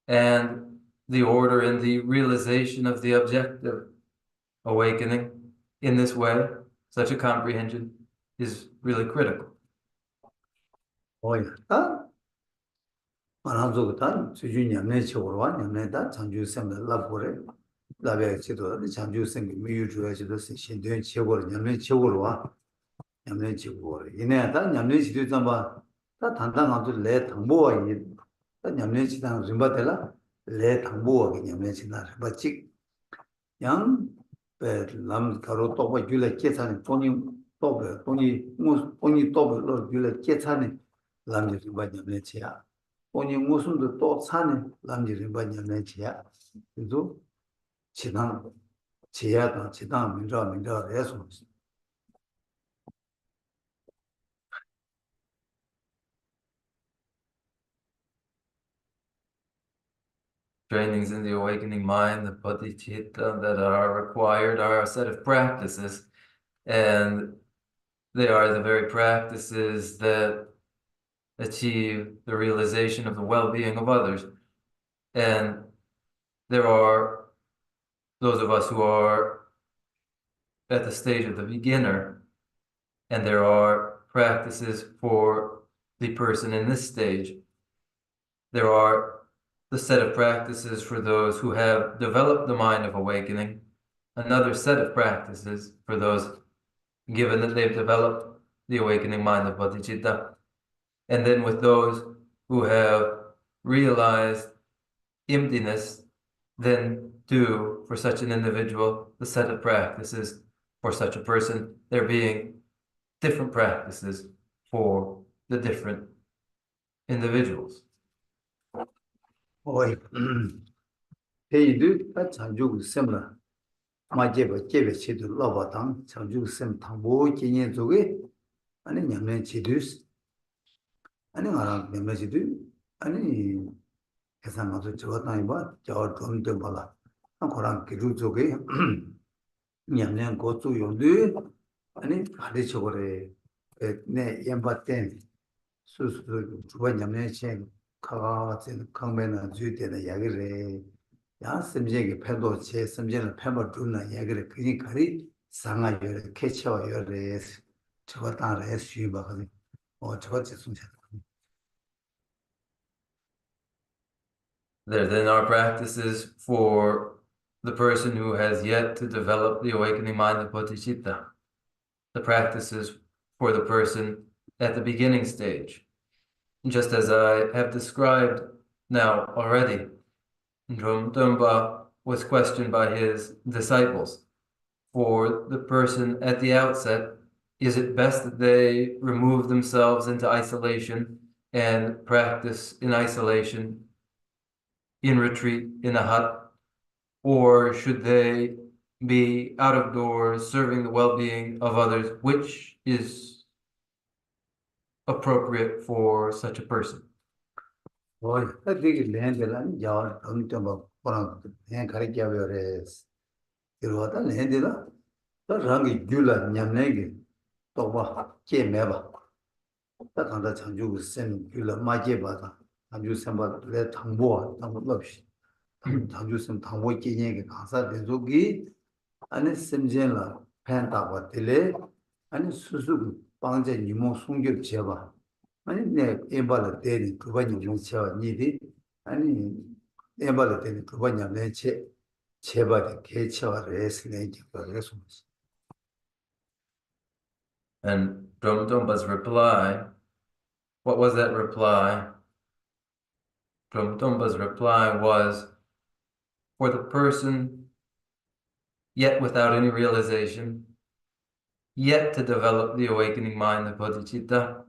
Speaker 1: and the order and the realization of the objective awakening in this way, such a comprehension is really critical.
Speaker 2: 오야 다 말하자고 다 수준이 안 내치고 와 냠내다 장주 셈을 라보래 라베 지도 장주 셈이 메유 주야지도 신된 최고로 냠내 최고로 와 냠내 최고로 이내다 냠내 지도 잠바 다 단단하도 내 당보와 이 냠내 지당 림바텔라 내 당보와 냠내 지나 바직 양 남 가로 또고 줄에 계산이 돈이 또로 줄에 계산이 남지 림바 지야 돈이 무슨도 또 사는 남지 림바 지야 그래서 지당 지야다 지당 민저에서
Speaker 1: Trainings in the awakening mind, the bodhicitta that are required are a set of practices, and they are the very practices that achieve the realization of the well-being of others. And there are those of us who are at the stage of the beginner, and there are practices for the person in this stage. There are the set of practices for those who have developed the mind of awakening, another set of practices for those given that they've developed the awakening mind of bodhicitta, and then with those who have realized emptiness, then too, for such an individual, the set of practices for such a person, there being different practices for the different individuals.
Speaker 2: 오이 대이도 다 장주 셈라 마제바 제베치도 로바당 장주 셈 당보 기년 쪽에 아니 냠내 지두스 아니 가라 냠내 지두 아니 계산하고 저거다니 저 돈도 벌라 그런 기루 쪽에 냠내 고추 용도 아니 가르쳐 그래 내 연바된 수수 주가 냠내 chen 가진 강매나 주되는 이야기를 야 심지에 패도 제 심지에는 패버 주는 이야기를 그니 가리 상하여 캐쳐요 저거 따라해 수입하거든 저거 지송자
Speaker 1: There then are practices for the person who has yet to develop the awakening mind of bodhicitta. The practices for the person at the beginning stage. Just as I have described now already, Dromtumba was questioned by his disciples. For the person at the outset, is it best that they remove themselves into isolation and practice in isolation, in retreat, in a hut? Or should they be out of doors, serving the well-being of others, which is appropriate for such a person?
Speaker 2: 되게 랜드란 야 엄청 뭐라 그냥 가르쳐 버려스 이러다 랜드라 또 랑이 줄라 냠내기 또봐 깨매봐 딱 한다 장주 쌤 줄라 마제 받아 장주 쌤바 내 당보 없이 장주 쌤 당보 깨ኘ게 가사 대족이 아니 쌤젠라 팬다고 들래 아니 수수 방제 니모 송결 제바 아니 내 엠발을 때리 그번이 뭉쳐 니디 아니 엠발을 때리 그번이 내체 제바의 개체화를 했으니까 그래서
Speaker 1: And Dromtumba's reply, what was that reply? Dromtumba's reply was, for the person yet without any realization, yet to develop the awakening mind of bodhicitta,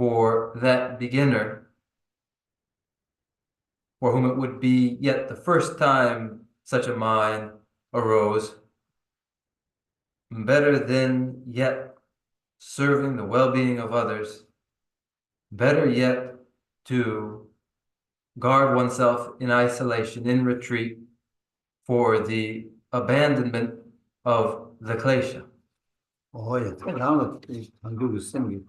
Speaker 1: for that beginner, for whom it would be yet the first time such a mind arose, better than yet serving the well-being of others, better yet to guard oneself in isolation, in retreat, for the abandonment of the klesha.
Speaker 2: 예, 그다음에 한국의 생기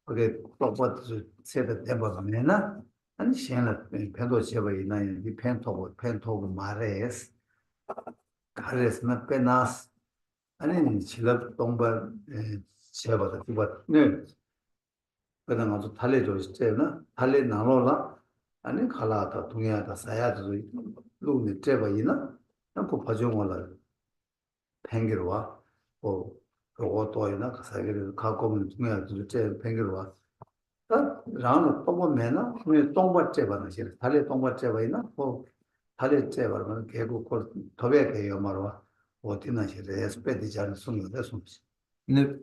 Speaker 2: 그게 똑같이 세대 대박이나 아니 시행을 편도 제가 있나요? 이 펜토고 말해스 가르스나 페나스 아니 실업 동반 제가 그거 네 그다음 아주 달래줘 있잖아 달래 나눠라 아니 갈라다 동해다 사야도 루네 제바이나 그 봐줘라 팽기로 와 그것도 있나 그 사이를 갖고 오면 중요하지 제 팽기로 와 라는 또 보면은 왜 똥밭제 받는 시 달래 똥밭제 받이나 뭐 달래 제 받으면 개고 걸 더베 개요 말로 어디나 시에 에스페디지 않은 숨을 숨지
Speaker 1: Nu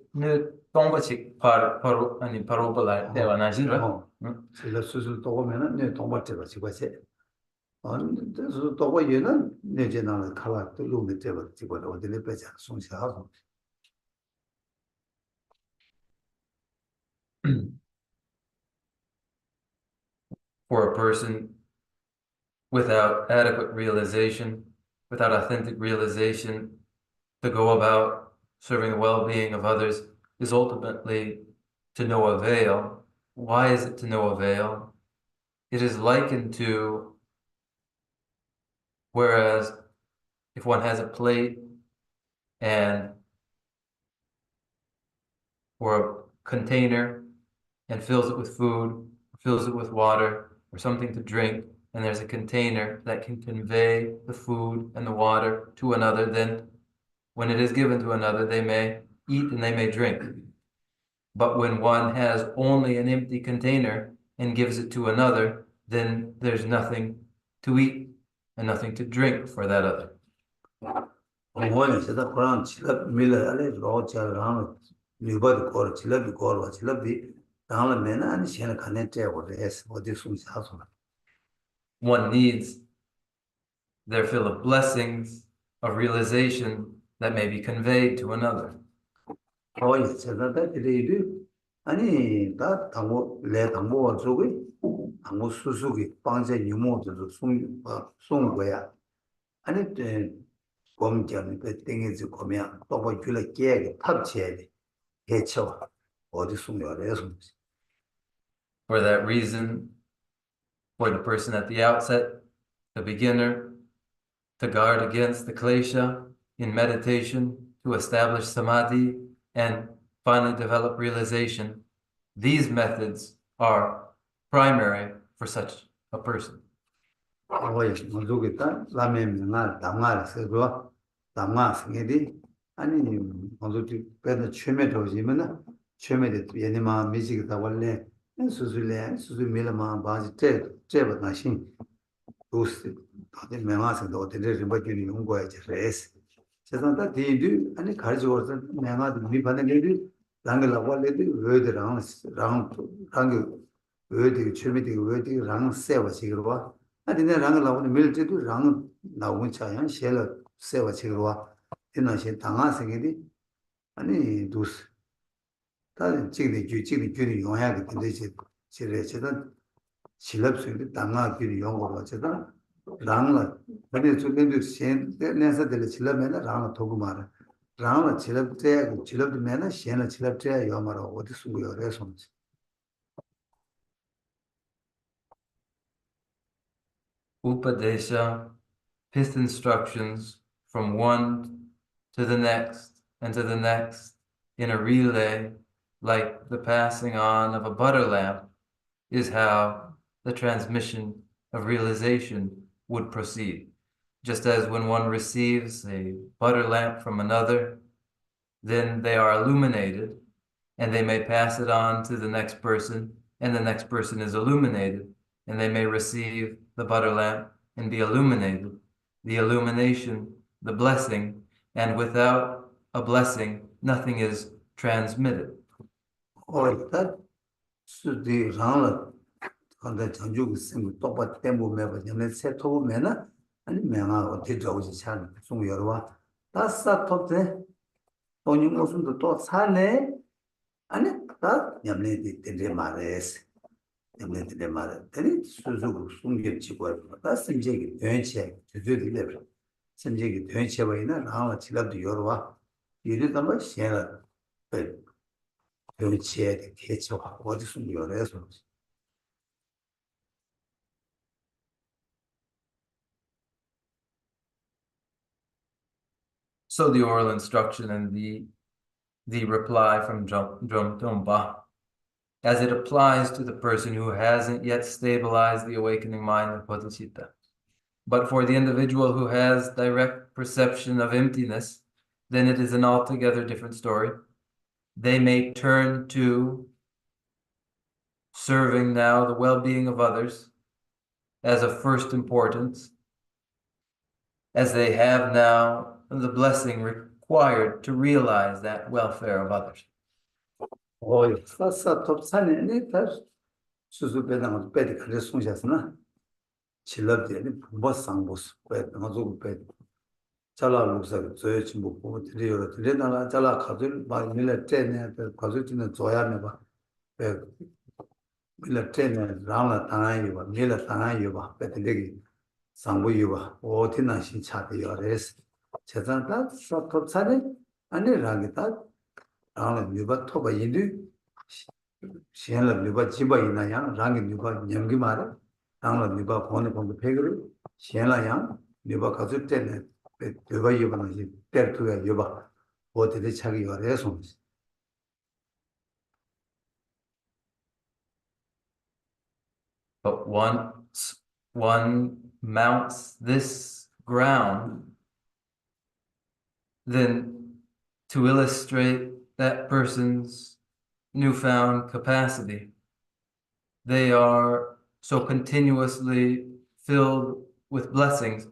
Speaker 1: tombachi par ani parobala deva najira.
Speaker 2: 실로 수술 또 보면은 내 똥밭제 받지 과세 그래서 또 보이는 내 제나는 칼라 또 룸에 제 받지 과 어디를 빼지 않은 숨시하고
Speaker 1: For a person without adequate realization, without authentic realization, to go about serving the well-being of others is ultimately to no avail. Why is it to no avail? It is likened to, whereas if one has a plate and or a container and fills it with food, fills it with water or something to drink, and there's a container that can convey the food and the water to another, then when it is given to another, they may eat and they may drink. But when one has only an empty container and gives it to another, then there's nothing to eat and nothing to drink for that other.
Speaker 2: 원래 제가 그런 직업 밀을 알레 로자랑 리버드 걸 직업이 걸어 직업이 다음에는 아니 시간을 가는 때고 해서 어디 숨지 하소
Speaker 1: One needs their fill of blessings, of realization that may be conveyed to another.
Speaker 2: 제가 이래도 아니 다 당고 내 당고 저기 당고 수수기 방제 유모도 송 거야 아니 검전 그 땡에서 거면 또 줄에 깨게 탑치해 해쳐 어디 숨겨래서
Speaker 1: For that reason, for the person at the outset, the beginner, to guard against the klesha in meditation, to establish samadhi, and finally develop realization, these methods are primary for such a person.
Speaker 2: 모두겠다 라면이나 담가서 담가서게디 아니 모두들 배는 처음에 오지면은 처음에 얘네만 미지가 원래 수술 밀만 바지 제바 나신 도스 다들 명화서도 어디를 리버기니 온 거야 제레스 세상다 디디 아니 가지고서 명화도 미반는 게 랑을 원래도 왜더랑 랑 왜디 처음에 왜디 랑 세워 지그로 봐 아니 내 랑을 나오는 밀지도 랑 나오는 차야 셀 세워 지그로 봐 이나시 당하생이디 아니 도스 다른 지금 규리 용해하게 되지 지레지는 실업수를 당하기를 용어로 어쩌다 랑을 근데 저기도 내서 될 실업에는 랑을 도구 말아 랑을 실업되면 시에는 실업돼야 요마로 어디 숨고요 그래서
Speaker 1: Upadesha, pith instructions from one to the next and to the next in a relay, like the passing on of a butter lamp, is how the transmission of realization would proceed. Just as when one receives a butter lamp from another, then they are illuminated and they may pass it on to the next person, and the next person is illuminated and they may receive the butter lamp and be illuminated. The illumination, the blessing, and without a blessing, nothing is transmitted.
Speaker 2: 일단 수디 랑라 간다 장주고 생고 똑바 땜고 매버 냠네 세토고 매나 아니 매나고 뒤져오지 찬 송여와 다사 톱데 돈이 무슨도 또 사네 아니 다 냠네 되게 말레스 냠네 되게 말레 되니 수수고 숨게 치고 다 심제기 된체 저저들 레벨 심제기 된체 바이나 나와 지갑도 여러와 이리 담아 시에라 된체 개체와 어디 숨 여래서
Speaker 1: So the oral instruction and the reply from Drompa, as it applies to the person who hasn't yet stabilized the awakening mind of Bodhisattva. But for the individual who has direct perception of emptiness, then it is an altogether different story. They may turn to serving now the well-being of others as of first importance, as they have now the blessing required to realize that welfare of others.
Speaker 2: 어이, 싸싸 톱산에 다 수수 배당 배디 그래 송샷으나 질럽되는 부버상보스 배 가지고 배 잘라 녹사 저의 친구 보고 드려요 드려나라 잘라 가들 막 밀레 때네 가지고 있는 조야네 봐배 밀레 때네 라나 당아요 봐 밀레 당아요 봐 배들이 상부요 봐 어디나 신차대요 그래서 제단다 톱산에 아니라기다 라나 누가 토바 인도 시행을 누가 집어 있나야 랑이 누가 연기 말에 라나 누가 보내 본거 배그를 시행라야 누가 가질 때는 누가 이번에 때르투가 여봐 어디에 차기 요래서
Speaker 1: But once one mounts this ground, then to illustrate that person's newfound capacity, they are so continuously filled with blessings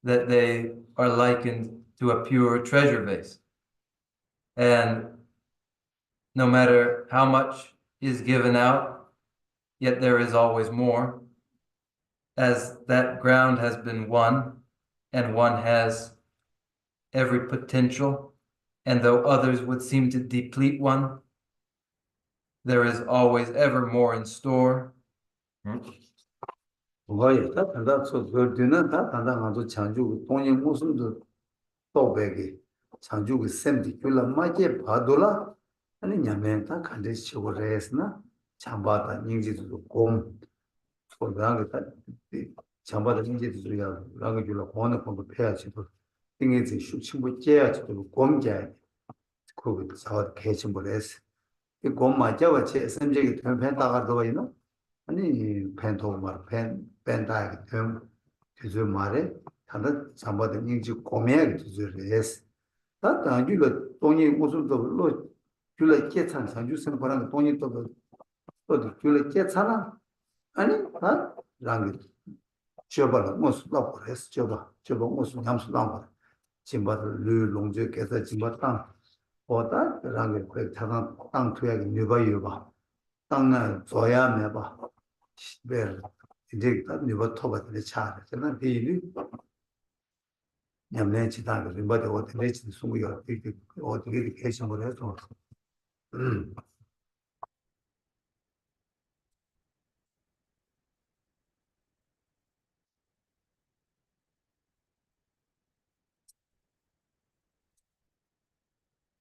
Speaker 1: that they are likened to a pure treasure vase. And no matter how much is given out, yet there is always more, as that ground has been won, and one has every potential, and though others would seem to deplete one, there is always ever more in store.
Speaker 2: 뭐야 다 단다서 그들은 다 단다가도 장주 돈이 무슨도 또배기 장주가 샘디 줄라 마게 봐도라 아니 냐면 다 간데 치고래스나 잠바다 닝지도 곰 소다가 잠바다 닝지도 소리가 라가 줄라 고는 공부 해야지도 띵에지 슈친부 째야지도 곰게 그거 사와 개침벌에스 이 곰마자와 제 샘제기 편다가도 있나 아니 펜토 펜 펜다이 템 그저 말에 다들 잠바다 닝지 곰에 그저래스 다 단주로 돈이 무슨 또 줄에 깨찬 장주선 보라는 돈이 또 줄에 깨찬아 아니 다 랑이 줘봐라 무슨 또 그랬어 줘봐 무슨 냠수 나와 짐바들 르 롱제 깨서 짐바 땅 보다 랑이 그 타당 땅 투약이 누가 봐 땅나 줘야 매봐 왜 이제 다 누가 토바들 차 저는 비리 냠내 지다가 뭐도 어떻게 지 숨고요 어떻게 계신 걸 해서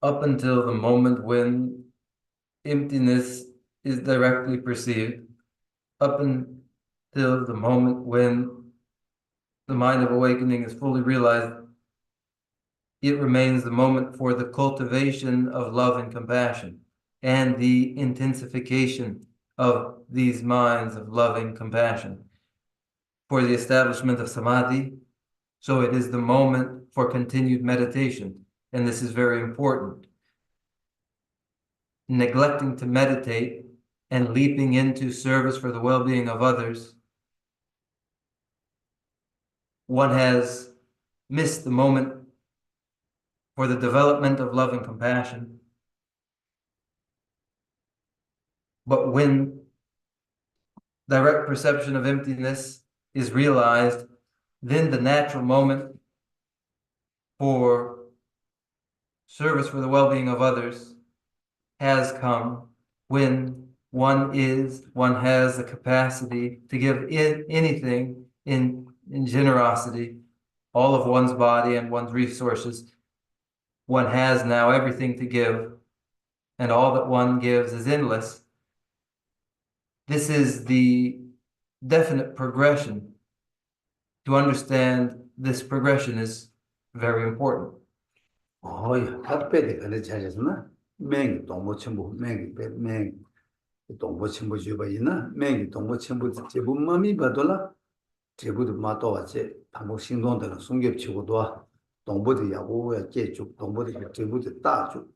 Speaker 1: Up until the moment when emptiness is directly perceived, up until the moment when the mind of awakening is fully realized, it remains the moment for the cultivation of love and compassion and the intensification of these minds of loving compassion for the establishment of samadhi. So it is the moment for continued meditation, and this is very important. Neglecting to meditate and leaping into service for the well-being of others, one has missed the moment for the development of love and compassion. But when direct perception of emptiness is realized, then the natural moment for service for the well-being of others has come, when one has the capacity to give anything in generosity, all of one's body and one's resources. One has now everything to give, and all that one gives is endless. This is the definite progression. To understand this progression is very important.
Speaker 2: 야, 답변이 그래 잘했나? 맹 동무 첨부 맹 동무 첨부 주바이나 맹 동무 첨부 제분맘이 봐도라 제부도 마도 왔지 방법 행동들은 숨겹치고도 동부도 야고야 제주 동부도 제부도 따주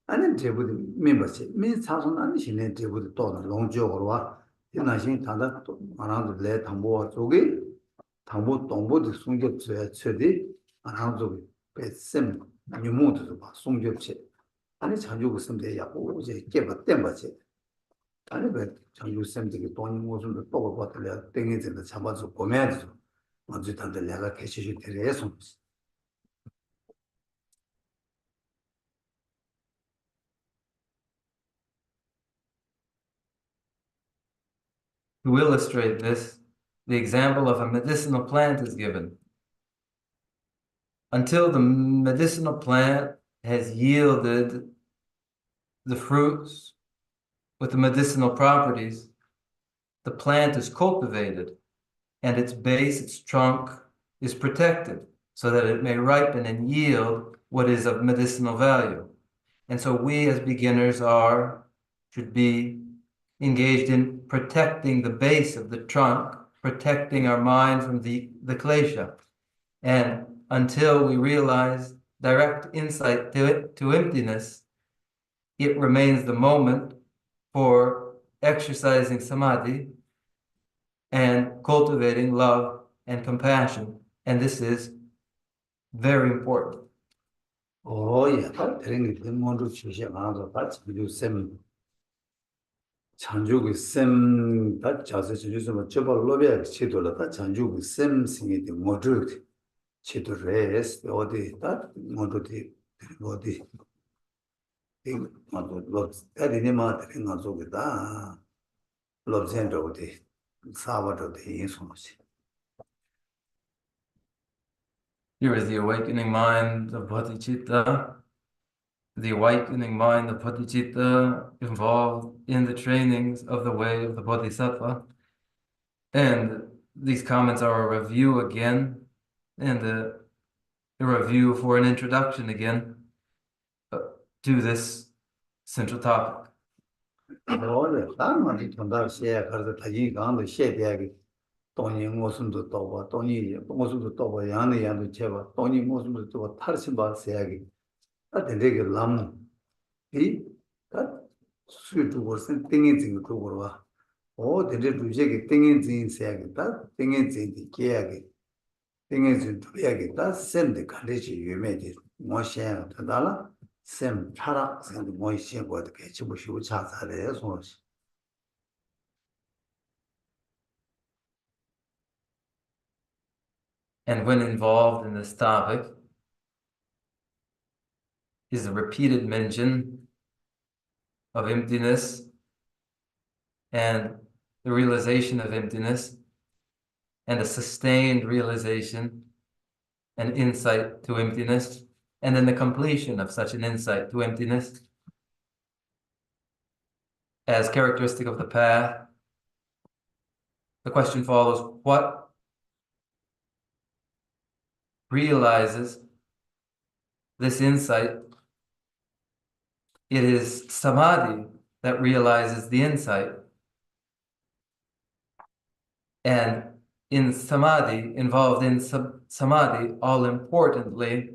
Speaker 2: 아니 제부도 멤버십 민 사선 아니 신의 제부도 또는 롱적으로 와 이나신 다다 또 하나도 내 당보 쪽에 당보 동부도 숨겹쳐야 최대 하나도 배셈 유모도 봐 숨겹치 아니 자주 쓰는데 야고 이제 깨봐 땜바지 아니 그 자주 쓰는데 돈이 무슨 또 받을 땡이들 잡아서 보면서 먼저 다들 내가 캐시시 드려서
Speaker 1: To illustrate this, the example of a medicinal plant is given. Until the medicinal plant has yielded the fruits with the medicinal properties, the plant is cultivated, and its base, its trunk, is protected so that it may ripen and yield what is of medicinal value. And so we as beginners should be engaged in protecting the base of the trunk, protecting our mind from the klesha. And until we realize direct insight to emptiness, it remains the moment for exercising samadhi and cultivating love and compassion. And this is very important.
Speaker 2: 야, 다른 게 뭔도 주시 많아서 같이 비교 셈 chanjugu sem da jasa chujusuma choba lobya chidula da chanjugu sem singi di modu chidu res odi da modu di odi modu lob edi ni ma de nga zogi da lob zendo odi sawa do de insumosi.
Speaker 1: Here is the awakening mind of bodhicitta. The awakening mind of bodhicitta involved in the trainings of the way of the Bodhisattva. And these comments are a review again, and a review for an introduction again to this central topic.
Speaker 2: 다 많이 돈다 시에 가서 다시 강도 시에 대하게 돈이 무슨도 또 돈이 무슨도 또 양도 제가 돈이 무슨도 또 탈신 받으셔야게 되게 남 이 수도 벌써 땡이 거 봐. 되게 두제게 땡이 세야겠다. 땡이 계약이 땡이 해야겠다. 셈데 가르치 유명해. 뭐셔야 되다라. 셈 차라 셈 뭐셔야 거 어떻게 지부시고 자살해 소시.
Speaker 1: And when involved in this topic is a repeated mention of emptiness and the realization of emptiness and a sustained realization and insight to emptiness, and then the completion of such an insight to emptiness as characteristic of the path. The question follows, what realizes this insight? It is samadhi that realizes the insight. And in samadhi, involved in samadhi, all importantly,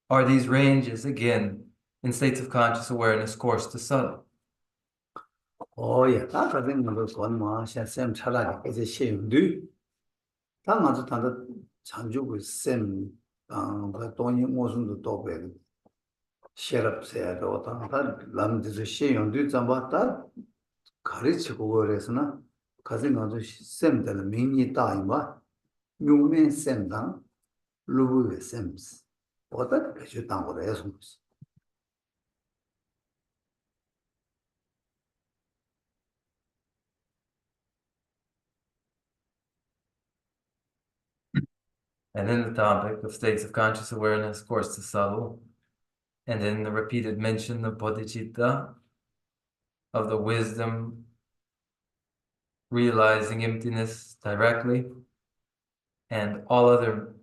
Speaker 1: are these ranges again in states of conscious awareness, coarse to subtle.
Speaker 2: 야, 다 가진 것도 권마 셈 차라게 이제 시험도 다 맞아 단다 장주고 셈 돈이 무슨도 또 배. 셰럽세야 또 다 남들이 시험도 잡았다 가르치고 그래서나 가진 아주 쌤들 민이 따이마 뉴멘 쌤당 루브의 쌤스 어떤 배주 당으로 해서
Speaker 1: And in the topic of states of conscious awareness, of course, the subtle, and in the repeated mention of bodhicitta, of the wisdom realizing emptiness directly, and all other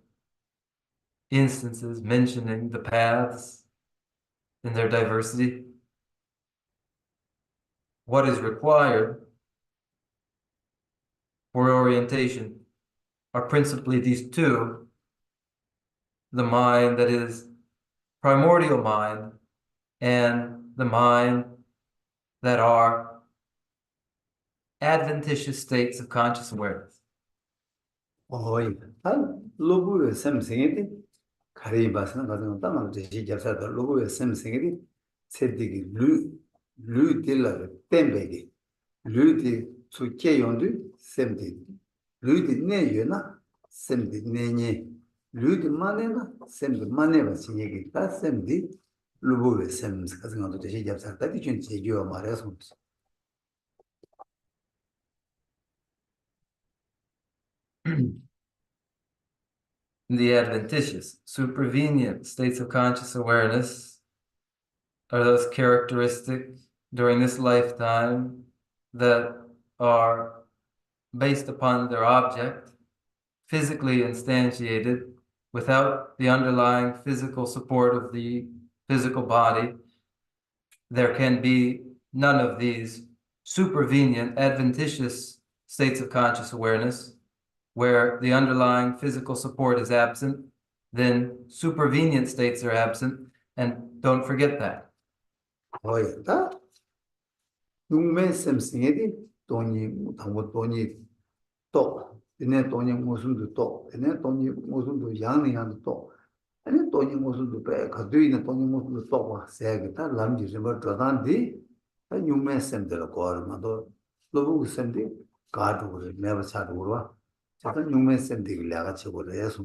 Speaker 1: instances mentioning the paths in their diversity, what is required for orientation are principally these two: the mind that is primordial mind and the mind that are adventitious states of conscious awareness.
Speaker 2: 어이 단 루브의 쌤생이 가리 바스는 가진 땅을 제시 잡사다 루브의 쌤생이 세디기 루 템베기 루디 수케 용두 쌤디 루디 내여나 쌤디 내니 루디 마네나 쌤디 마네바 신얘기 다 쌤디 루브의 쌤 가진 것도 제시 잡사다 뒤준 제기와 말해서
Speaker 1: The adventitious, supervenient states of conscious awareness are those characteristic during this lifetime that are based upon their object, physically instantiated, without the underlying physical support of the physical body. There can be none of these supervenient, adventitious states of conscious awareness where the underlying physical support is absent. Then supervenient states are absent, and don't forget that.
Speaker 2: 어이다 눈매 쌤생이 돈이 당고 돈이 또 얘네 돈이 무슨도 또 얘네 돈이 무슨도 양이한도 또 아니 돈이 무슨도 배 가두이는 돈이 무슨도 또와 세게다 남지 좀 저단디 눈매 쌤들 거르마도 로부 쌤디 가두고 내가 차도로 저도 눈매 쌤디 내가 치고 해서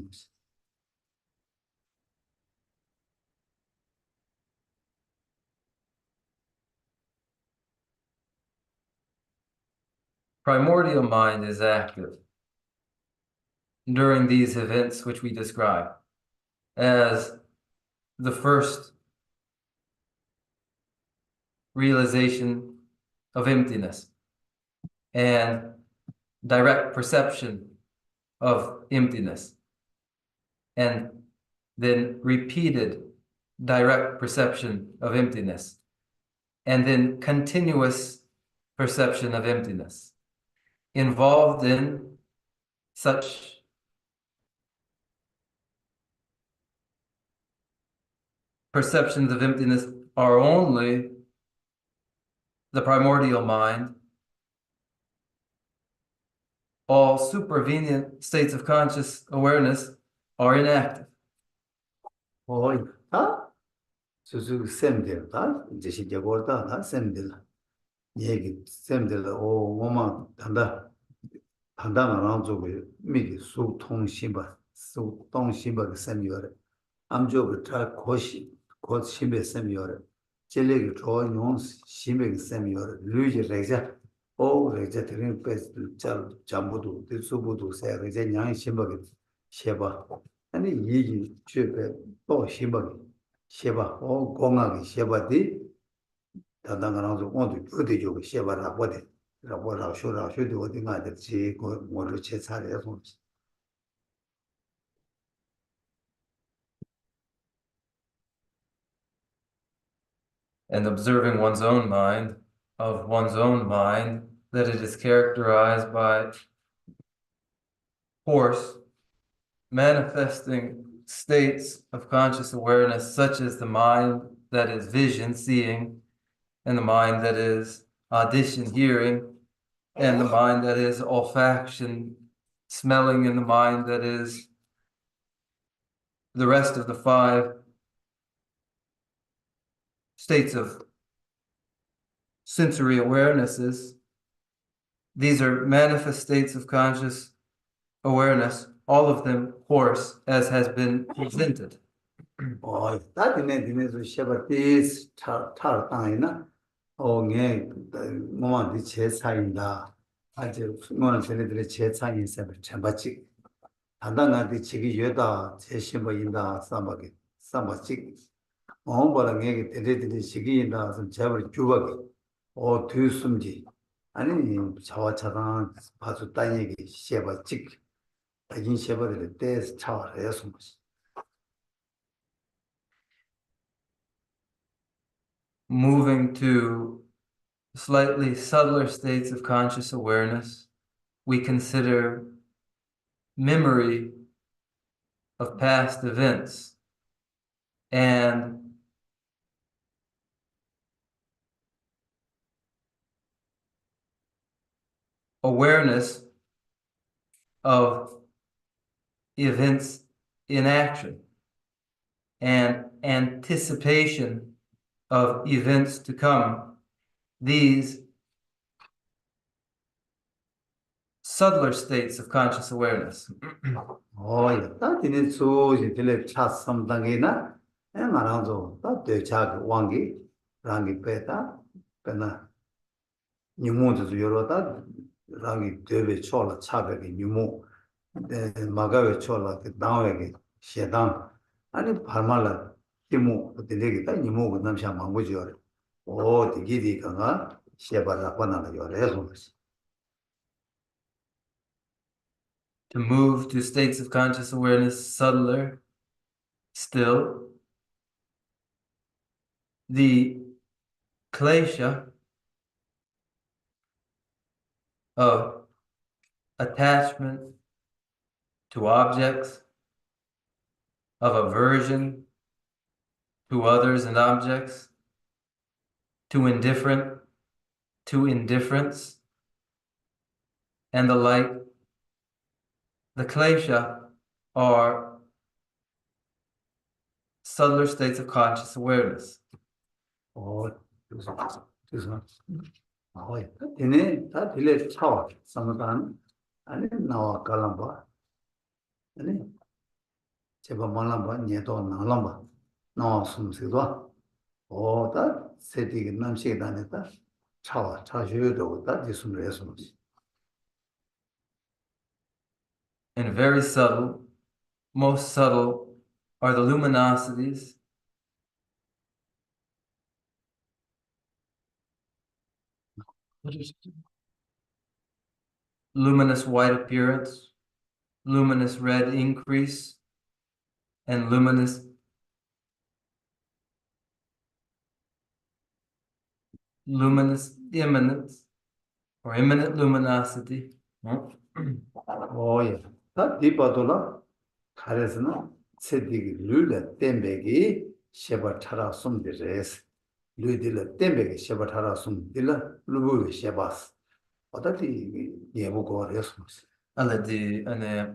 Speaker 1: Primordial mind is active during these events which we describe as the first realization of emptiness and direct perception of emptiness, and then repeated direct perception of emptiness, and then continuous perception of emptiness. Involved in such perceptions of emptiness are only the primordial mind. All supervenient states of conscious awareness are inactive.
Speaker 2: 다 수수 쌤들 다 이제 시제 걸다 다 쌤들 얘기 쌤들 오 뭐만 단단한 쪽에 미리 소통시바 소통시바 쌤이어래 암쪽에 다 고시베 쌤이어래 젤레기 조용 시베 쌤이어래 루지 레자 오 레자 드린 베스 잘 잠부도 수부도 세 레자 냥 시바게 셰바 아니 얘기 주베 또 시바게 셰바 오 공하게 셰바디 단단한 쪽 온도 어디 쪽에 셰바라 보데 라보라 쇼도 어디 가야 지 뭐를 제 차례에서
Speaker 1: And observing one's own mind, of one's own mind, that it is characterized by force, manifesting states of conscious awareness, such as the mind that is vision, seeing, and the mind that is audition, hearing, and the mind that is olfaction, smelling, and the mind that is the rest of the five states of sensory awarenesses These are manifest states of conscious awareness, all of them coarse, as has been presented.
Speaker 2: 다 디네 쉐바 디스 타 타이나 게 뭐만 제 차인다 아주 뭐는 쟤네들의 제 차인 셈을 참바지 단단하게 지기 여다 제심보인다 삼바지 뭐보다 게 데데데 지기인다 좀 제발 주박이 뒤숨지 아니 자와차단 봐서 딴 얘기 쉐바지 다진 쉐바들 때스 차와서 무슨
Speaker 1: Moving to slightly subtler states of conscious awareness, we consider memory of past events and awareness of events in action and anticipation of events to come. These subtler states of conscious awareness.
Speaker 2: 다 디네 소지 들레 차섬 당이나 말아서 다 대차 왕기 랑기 빼다 빼나 뉴모도 여러다 랑기 되베 초라 차베기 뉴모 마가베 초라 그 나오게 셰당 아니 발말라 티모 들레기다 뉴모가 남샤 망고지요 디기디 강아 셰바라 권나라 요래서
Speaker 1: To move to states of conscious awareness subtler still, the klesha of attachment to objects, of aversion to others and objects, to indifference, and the like. The klesha are subtler states of conscious awareness.
Speaker 2: 디네 다 딜레 차와 상단 아니 나와 갈람바 아니 제가 말람바 녀도 나람바 나와 숨세도 다 세디게 남시게 다녔다 차와 차셔도 다 지숨레서
Speaker 1: And very subtle, most subtle are the luminosities luminous white appearance, luminous red increase, and luminous immanence or immanent luminosity.
Speaker 2: 다 디바도라 가레스나 세디기 룰레 템베기 셰바 타라 숨데레스 룰딜레 템베기 셰바 타라 숨딜라 루부 셰바스 어다디 예보고 레스무스
Speaker 1: Aladi ane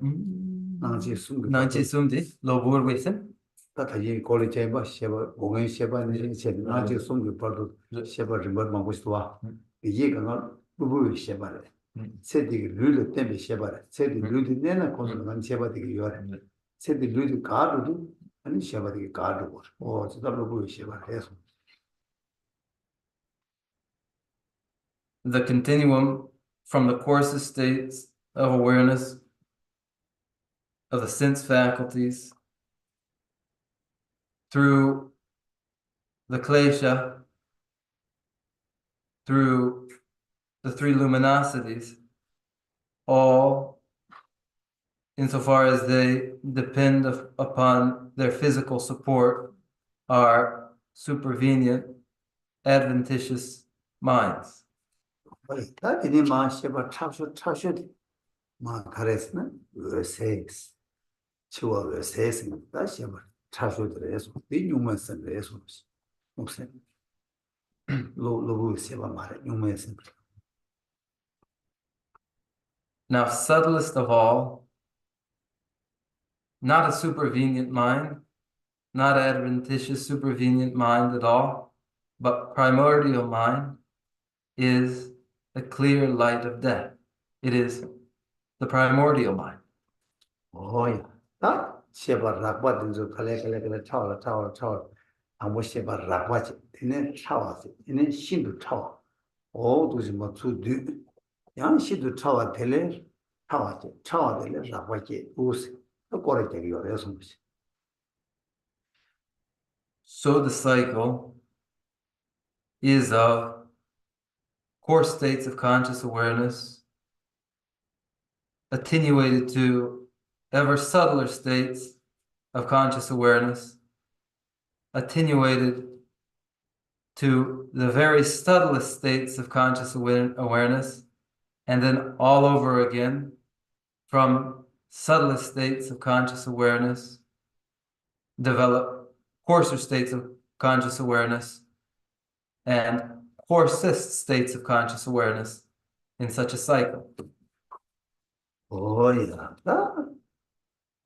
Speaker 2: 나지
Speaker 1: sumdi lobur wesen.
Speaker 2: 다 다지 콜리 셰바 셰바 공연 셰바 니 셰바 나지 숨기 벌도 셰바 림버 망고스와 이게가 루부 셰바레 세디기 룰레 템베 셰바레 세디 룰디 내나 콘는 셰바디기 요레 세디 룰디 가르도 아니 셰바디기 가르고 진짜 루부 셰바레스
Speaker 1: The continuum from the coarsest states of awareness of the sense faculties through the klesha, through the three luminosities, all insofar as they depend upon their physical support are supervenient, adventitious minds.
Speaker 2: 다 디니 마 셰바 차쇼 마 가레스나 세스 치와 세스 다 셰바 차쇼드레스 비뉴먼스 레스 무슨 로부 셰바 마레 뉴먼스
Speaker 1: Now, subtlest of all, not a supervenient mind, not adventitious supervenient mind at all, but primordial mind is the clear light of death. It is the primordial mind.
Speaker 2: Oh, yeah. Sheba Rakba into Kalekale Tower. And what Sheba Rakwachi in a tower, in a Shindu tower. All those Matu do. Young Shindu tower tele, tower, the Rakwachi, who's the quality of your response.
Speaker 1: So the cycle is of coarse states of conscious awareness, attenuated to ever subtler states of conscious awareness, attenuated to the very subtlest states of conscious awareness, and then all over again from subtlest states of conscious awareness, develop coarser states of conscious awareness, and coarsest states of conscious awareness in such a cycle.
Speaker 2: Oh, yeah.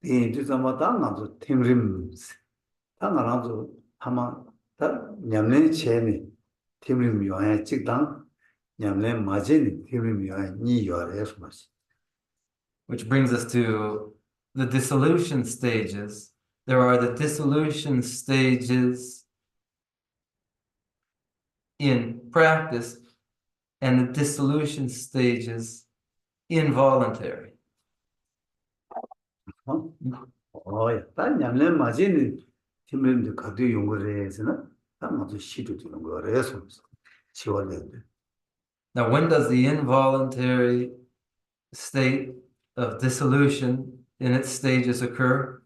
Speaker 2: The Juzamadana to Timrims. Tangaranzo, Hama, that Yamlin Cheni, Timrim Yuan Chikdang, Yamlin Majin, Timrim Yuan, Ni Yor Esmas.
Speaker 1: Which brings us to the dissolution stages. There are the dissolution stages in practice and the dissolution stages involuntary.
Speaker 2: Oh, yeah. That Yamlin Majin, Timrim the Kadu Yungresina, that was a shit to Yungresmas. She was
Speaker 1: Now, when does the involuntary state of dissolution in its stages occur?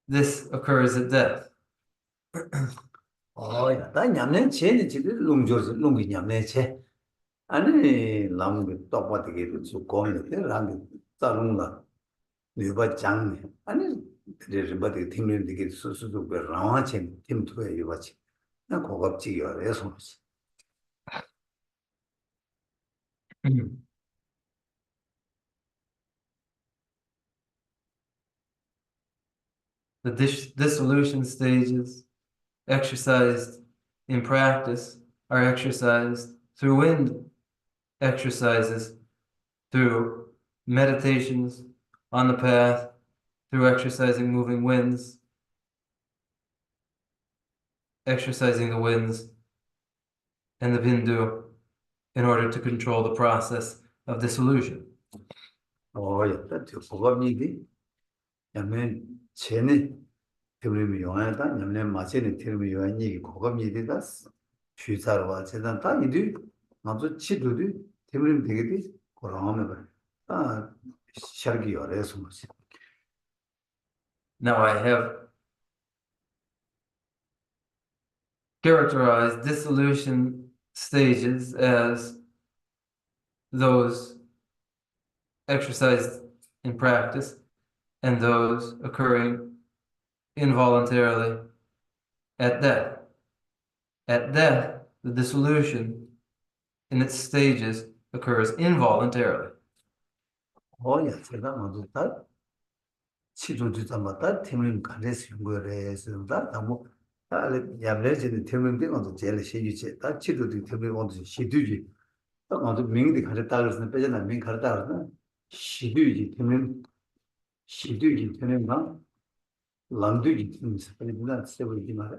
Speaker 1: This occurs at death.
Speaker 2: Oh, yeah. That Yamlin Cheni, Lungi Yamlin Che. 아니 남게 똑같게 좀 고민을 해 라는 자lun가 네가 장네 아니 그래서 뭐지 팀을 되게 수수도 그 라와체 팀도에 이거지 나 고급지요 그래서
Speaker 1: The dissolution stages exercised in practice are exercised through wind exercises, through meditations on the path, through exercising moving winds, exercising the winds and the bindu in order to control the process of dissolution.
Speaker 2: 야, 고급이디 야면 쟤네 팀이 요하다 야면 마체네 팀이 요하니 고급이디다 취사로 와 제단 다 이디 나도 치도디 팀이 되게디 그러면 봐 샤기 어려서 뭐지
Speaker 1: Now I have characterized dissolution stages as those exercised in practice and those occurring involuntarily at death. At death, the dissolution in its stages occurs involuntarily.
Speaker 2: 야, 제가 먼저 다 치료주자 맞다 팀을 간에서 연구해서 너무 야블레진 팀을 되고도 제일 시주체 다 치료도 팀을 먼저 시두지 딱 먼저 명이 가졌다 그래서 빼잖아 명 가졌다 그러나 시두지 팀을 막 람두지 팀을 스페인이나 세버지 말아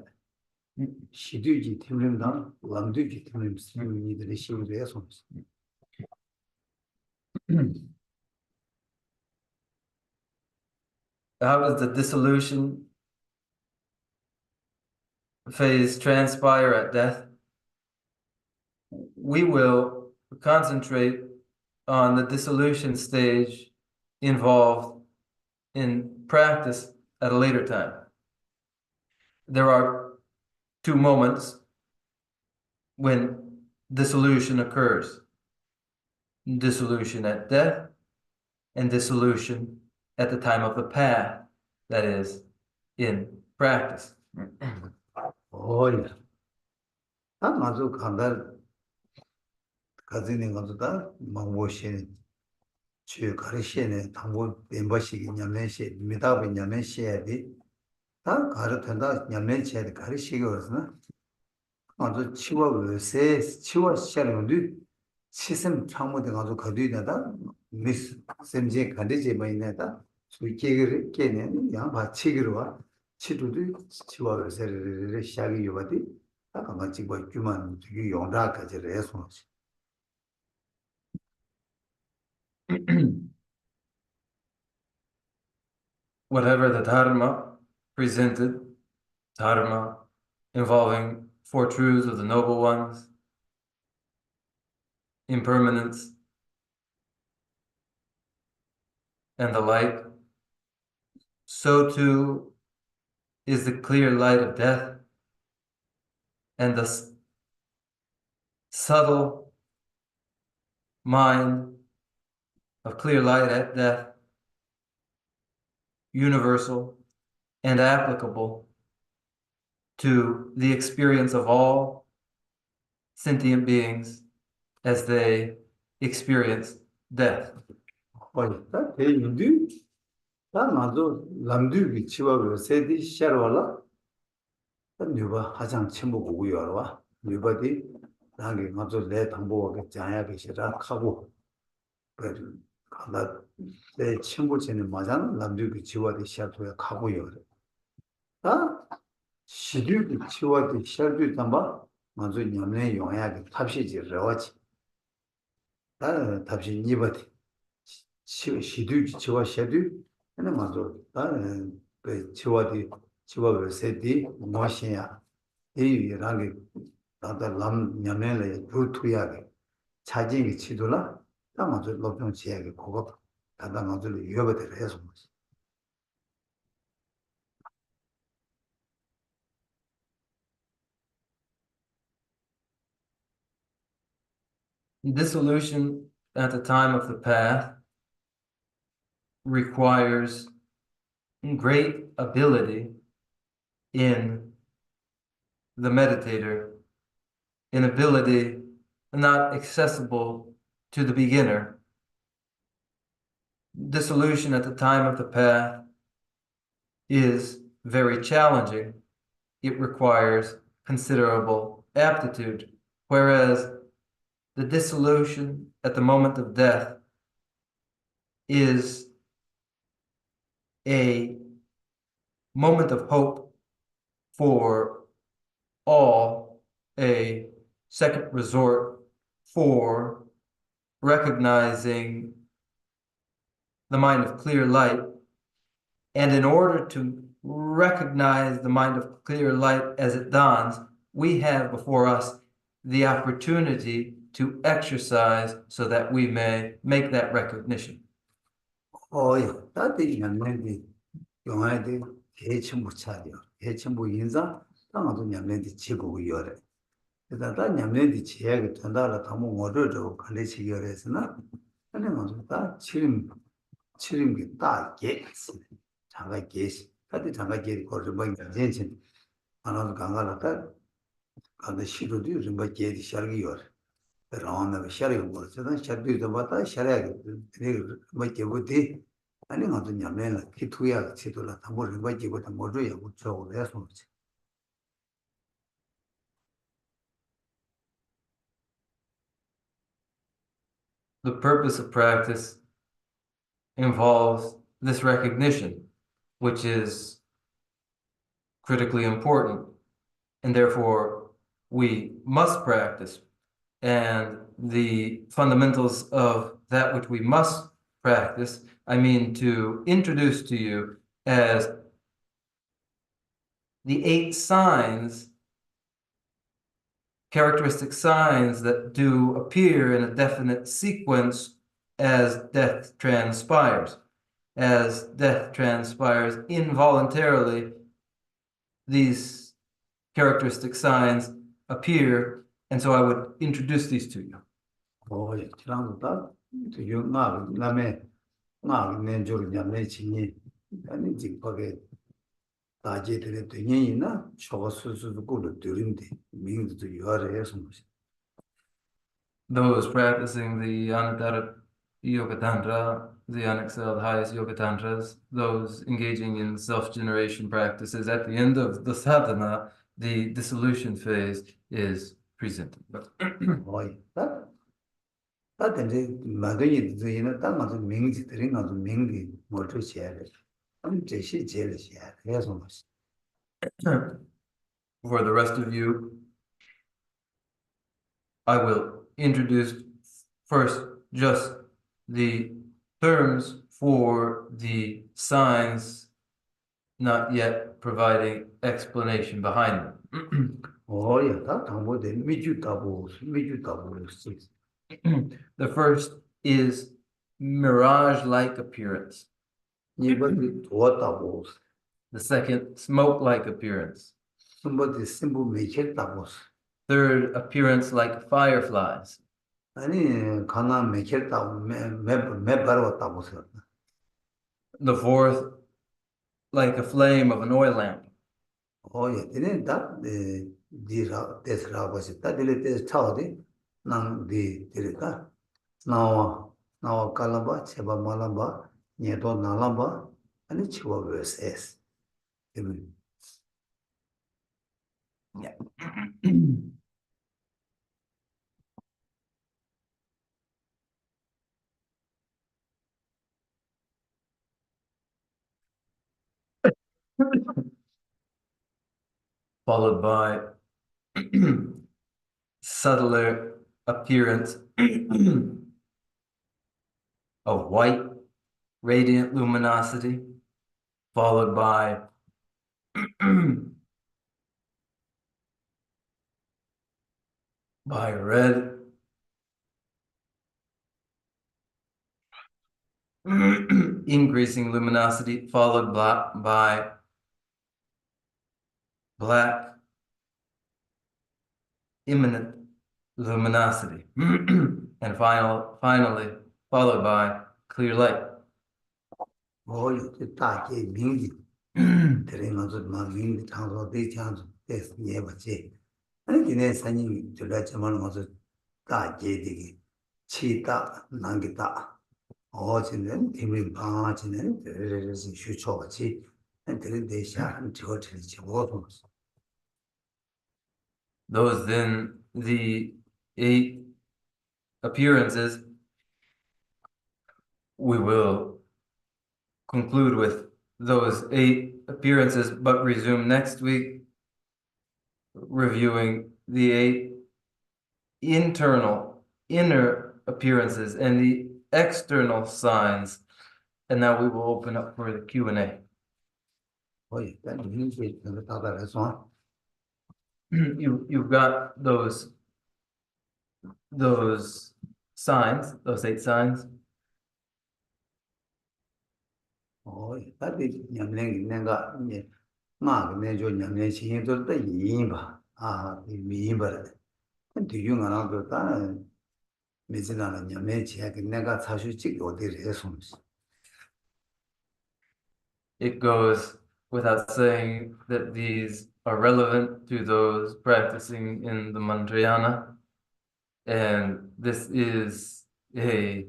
Speaker 2: 시두지 팀을랑 람두지 팀을 스페인이들이 시도해서
Speaker 1: How does the dissolution phase transpire at death? We will concentrate on the dissolution stage involved in practice at a later time. There are two moments when dissolution occurs: dissolution at death and dissolution at the time of the path, that is, in practice.
Speaker 2: 야. 다 맞아 간다 가지는 것도 망고시 주 가르시네 당고 멤버십 냠내시 미다고 냠내시야디 다 가르된다 냠내시야디 가르시기 그러나 먼저 치워 세 치워 시작하는데 치심 창모대 가서 거두다다 미스 샘제 간디제 바이네다 수ike르 케네 양바 치기로와 치도도 치와를 세르르 샤기 요바디 아까 같이 뭐 주만 되게 용다까지 해서
Speaker 1: Whatever the Dharma presented, Dharma involving four truths of the noble ones, impermanence, and the like, so too is the clear light of death and the subtle mind of clear light at death, universal and applicable to the experience of all sentient beings as they experience death.
Speaker 2: 거기다 대인도 다 나도 남들이 치와를 세디 샤르와라 뉴바 하장 첨부 보고 열어와 뉴바디 나게 가서 내 당보가 자야게 싫다 하고 그 가다 내 친구 전에 맞아 남들이 치와디 샤르도야 가고 열어 아 시류기 치와디 샤르도 담바 먼저 냠내 용야게 탑시지 러지 다 탑시 니바디 시류기 치와 샤르도 ene mazo ta pe chiwa be seti moshya e rangi ta lam nyame le rutu ya ge chaji gi chidola ta mazo lobyon chiya ge kogo ta mazo le yobe de reso.
Speaker 1: Dissolution at the time of the path requires great ability in the meditator, an ability not accessible to the beginner. Dissolution at the time of the path is very challenging. It requires considerable aptitude, whereas the dissolution at the moment of death is a moment of hope for all, a second resort for recognizing the mind of clear light. And in order to recognize the mind of clear light as it dawns, we have before us the opportunity to exercise so that we may make that recognition.
Speaker 2: 야, 다들 냠내디 영화에 대첨부 차려. 대첨부 인사 땅아도 냠내디 지고 요래. 그래서 다 냠내디 지역에 전달을 담은 거를 관리치 요래서나 아니 맞아. 다 치림기 다 게스. 장가 게스. 다들 장가 게리 거를 뭐 괜찮지. 하나도 강가라다 가다 시도도 좀 게리 샤르기 요래. 라온나 샤르기 거잖아. 샤르기도 봤다 샤르기. 뭐 게부디 아니 가도 냠내라 기투야 치도라 담보를 가지고 다 모르야 못하고 해서
Speaker 1: The purpose of practice involves this recognition, which is critically important, and therefore we must practice. And the fundamentals of that which we must practice, I mean to introduce to you as the 8 signs, characteristic signs that do appear in a definite sequence as death transpires. As death transpires involuntarily, these characteristic signs appear, and so I would introduce these to you.
Speaker 2: 지난주다 유나 남에 나 내주를 냠내 치니 아니 지역에 다제들의 되냐이나 저거 수수도 꼴을 들인데 민들도 요하래서
Speaker 1: Those practicing the Anattara Yoga Tantra, the unexcelled highest Yoga Tantras, those engaging in self-generation practices, at the end of the sadhana, the dissolution phase is presented.
Speaker 2: 다든지 마도이 드이나 땅아서 명지 드린 아주 명리 뭐도 해야 돼. 제시 제일 해야 돼. 그래서
Speaker 1: For the rest of you, I will introduce first just the terms for the signs, not yet providing explanation behind them.
Speaker 2: 다 당보대 미주다고 씨.
Speaker 1: The first is mirage-like appearance.
Speaker 2: 이번에 도왔다고
Speaker 1: The second, smoke-like appearance.
Speaker 2: somebody simple 메켈다고
Speaker 1: Third, appearance like fireflies.
Speaker 2: 아니 가나 메켈다고 매 바로왔다고
Speaker 1: The fourth, like a flame of an oil lamp.
Speaker 2: 얘는 다 디라 데스라고 했다. 딜레테 차오디 난 디르다 나와 칼라바 체바 말라바 녀도 나라바 아니 치워 버세스
Speaker 1: Yeah. Followed by subtler appearance of white radiant luminosity, followed by red increasing luminosity, followed by black imminent luminosity, and finally followed by clear light.
Speaker 2: 다게 민기 드레나서 민기 장소 대장소 데스 예버지 아니 기내 산이 줄라지만 가서 다게 되게 치다 난기다 어제는 팀이 방아지는 그래서 휴초같이 들은 대샤 저들이 뭐도
Speaker 1: Those then the 8 appearances. We will conclude with those 8 appearances, but resume next week, reviewing the 8 inner appearances and the external signs. And now we will open up for the Q&A. You've got those signs, those 8 signs.
Speaker 2: 다들 냠랭이 내가 이제 막 내줘 냠랭이 신경들 때 이인바 미인바 뒤중 하나도 다 메시나는 냠랭이 지하게 내가 사실 찍고 어디를 해서
Speaker 1: It goes without saying that these are relevant to those practicing in the Mantrayana, and this is a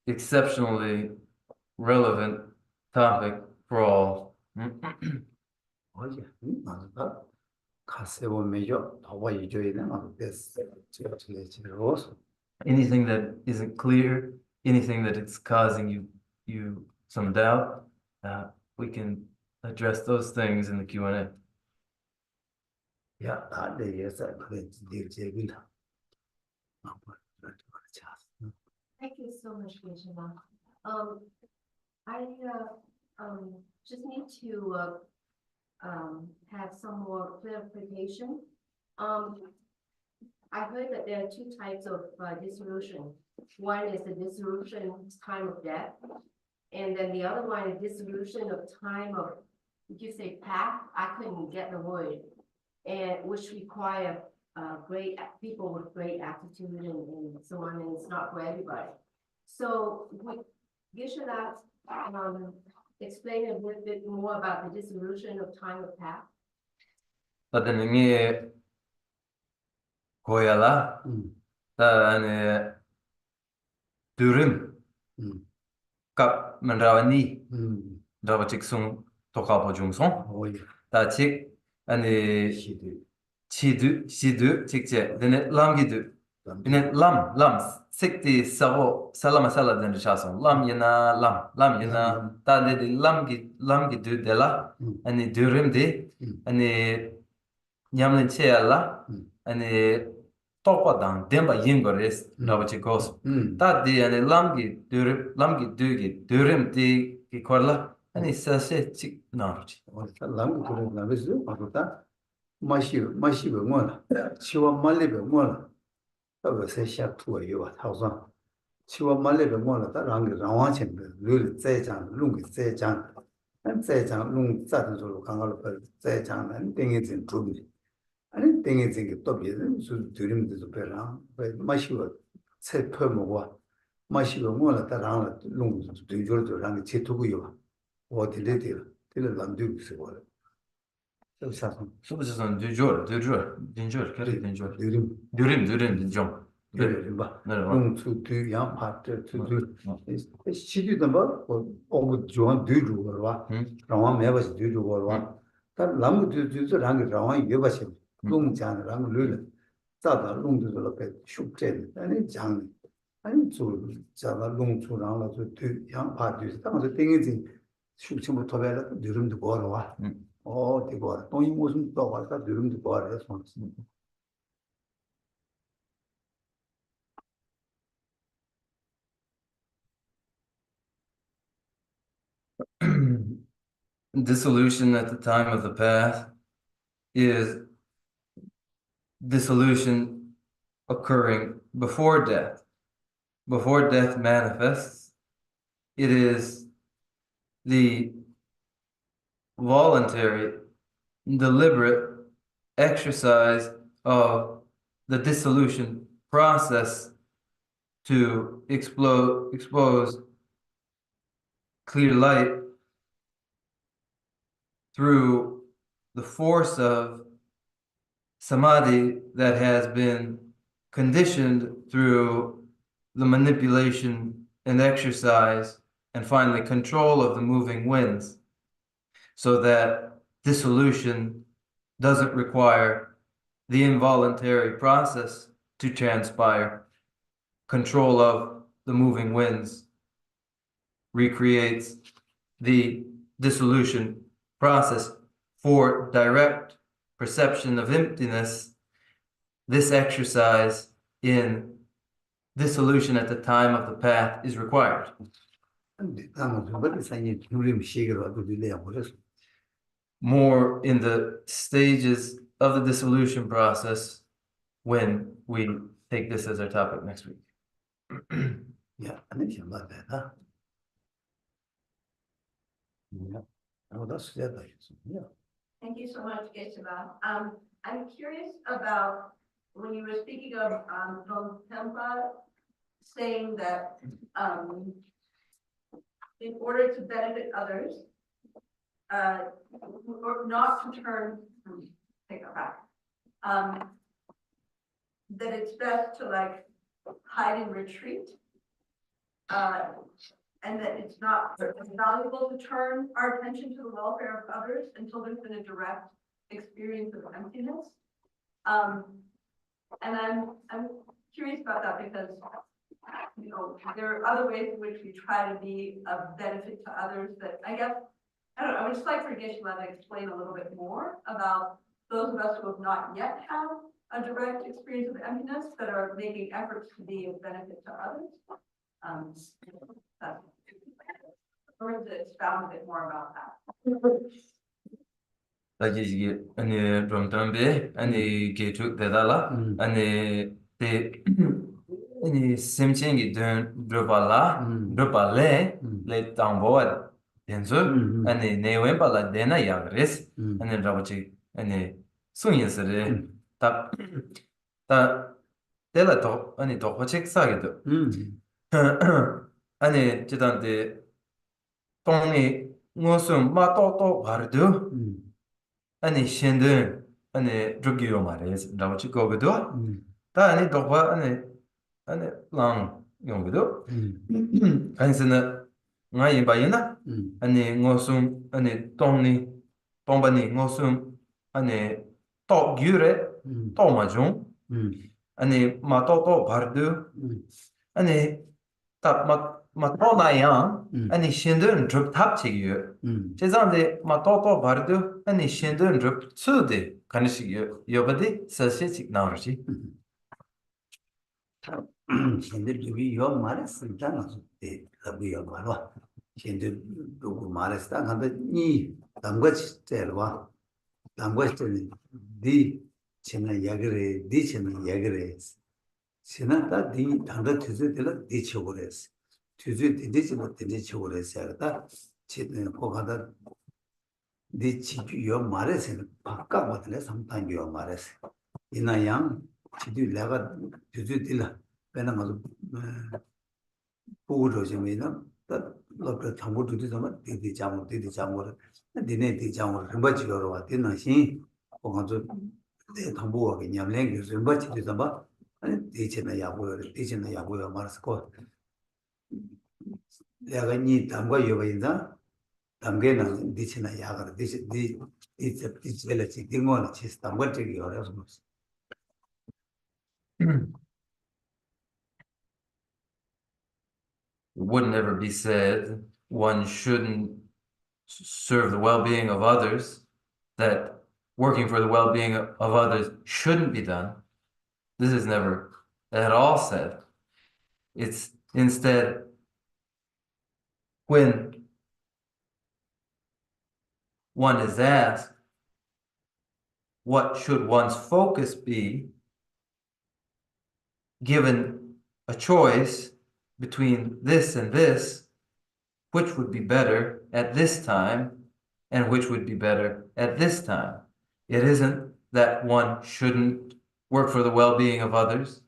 Speaker 1: exceptionally relevant topic for all. Anything that isn't clear, anything that is causing you some doubt, we can address those things in the Q&A.
Speaker 2: Yeah,
Speaker 3: Thank you so much, Vishama. I just need to have some more clarification. I heard that there are 2 types of dissolution. One is the dissolution time of death, and then the other one is dissolution of time of, did you say path? I couldn't get the word, and which require great people with great aptitude and so on, and it's not for everybody. So would Geshe-la explain a little bit more about the dissolution of time of path?
Speaker 1: Padaningi koyala ta durim kap mandrawani drawachik sung tokapo jungsong ta chik chidu chikje dene lamgidu ine lam sikti savo salama sala den chason lam yana ta de lam gi du de la ani durim de ani nyamlin che la ani topa dan demba yingores rabachi gos ta de ani lam gi durim de ki korla ani sase chik naruchi
Speaker 2: lam durim na besu pakuta 마시고 뭐라 치와 말레베 뭐라 그래서 샤투어 요아 타우산 치와 말레베 뭐라 다랑게 라완첸 르르 제장 룽게 제장 제장 룽 자든으로 강가로 제장은 땡이진 두비 아니 땡이진 또 비는 수 드림도 배라 마시고 세 퍼모와 마시고 뭐라 다랑 룽 뒤조도 랑게 제투고 요 어디래들 들을 남도 있어 버려
Speaker 1: 是不是说对角，可以对角，
Speaker 2: 드림
Speaker 1: 对角，
Speaker 2: 对吧？
Speaker 1: 那种，
Speaker 2: 用出对样怕这西对的吧？我喜欢对住个是吧？然后没把是对住个是吧？但啷个就是啷个然后也把是弄讲的啷个累了，咋的弄就是那个修正的，那你讲的，那你做咋个弄出然后就对样怕就是，当时等于是修成不特别了，对人就过了吧？对过了，东西무슨 또 왔다对人就过了，算是。
Speaker 1: Dissolution at the time of the path is dissolution occurring before death. Before death manifests, it is the voluntary, deliberate exercise of the dissolution process to expose clear light through the force of samadhi that has been conditioned through the manipulation and exercise and finally control of the moving winds, so that dissolution doesn't require the involuntary process to transpire. Control of the moving winds recreates the dissolution process for direct perception of emptiness. This exercise in dissolution at the time of the path is required. More in the stages of the dissolution process when we take this as our topic next week.
Speaker 2: Yeah, I think about that, huh? Yeah. Oh, that's yeah.
Speaker 3: Thank you so much, Geshe-la. I'm curious about when you were speaking of Don Tempa saying that in order to benefit others, or not to turn, take that back, that it's best to like hide and retreat, and that it's not valuable to turn our attention to the welfare of others until there's been a direct experience of emptiness. And I'm curious about that because, you know, there are other ways in which we try to be of benefit to others that I guess, I don't know, I would just like for Geshe-la to explain a little bit more about those of us who have not yet had a direct experience of emptiness that are making efforts to be of benefit to others. Or to expound a bit more about that.
Speaker 1: Like any drum tambe, any getu dedala, any simchingi dropale, le tamboa, denzo, any newembala dena yagres, and then rabachi, any sunyasere, tap, dela top, any top, check sagedo. Any chitante Tony ngosum ma to bardo ani shende ani drugyo mares dawachi gogodo ta ani dokwa ani lang yonggodo kansena ngai bayina ani ngosum ani tombani ngosum ani to gyure to majung 아니 마토토 바르드 아니 딱 마토나야 아니 신든 접 탑치기요 제자데 마토토 바르드 아니 신든 접 쓰데 간시기요 여바디 사시직 나오지
Speaker 2: 현대 주비 요 말했습니다. 네, 요 말와 현대 누구 말했다. 근데 이 담가지 때와 담가지 때는 네 지난 이야기를 네 지난 이야기를 지난다 네 담가 뒤즈들 네 쳐버렸어. 뒤즈 뒤즈는 네 쳐버렸어요. 다 지는 거가다 네 지주 요 말했어. 바꿔버려 상당히 요 말했어. 이나양 지도 내가 뒤즈들 배나 가서 보고로 지면은 그 정보도 되면 되게 장을 되네 되게 장을 한 번씩 여러 와 되나시 거기서 내 정보가 그냥 랭귀 좀 받지 되서 봐 아니 대체나 야고요 말았을 거 내가 니 담과 여인자 담게는 대체나 야가 대체 디벨치 딩원 치스 담과 되게 어려서
Speaker 1: it would never be said one shouldn't serve the well-being of others, that working for the well-being of others shouldn't be done. This is never at all said. It's instead when one is asked, what should one's focus be, given a choice between this and this, which would be better at this time and which would be better at this time. It isn't that one shouldn't work for the well-being of others,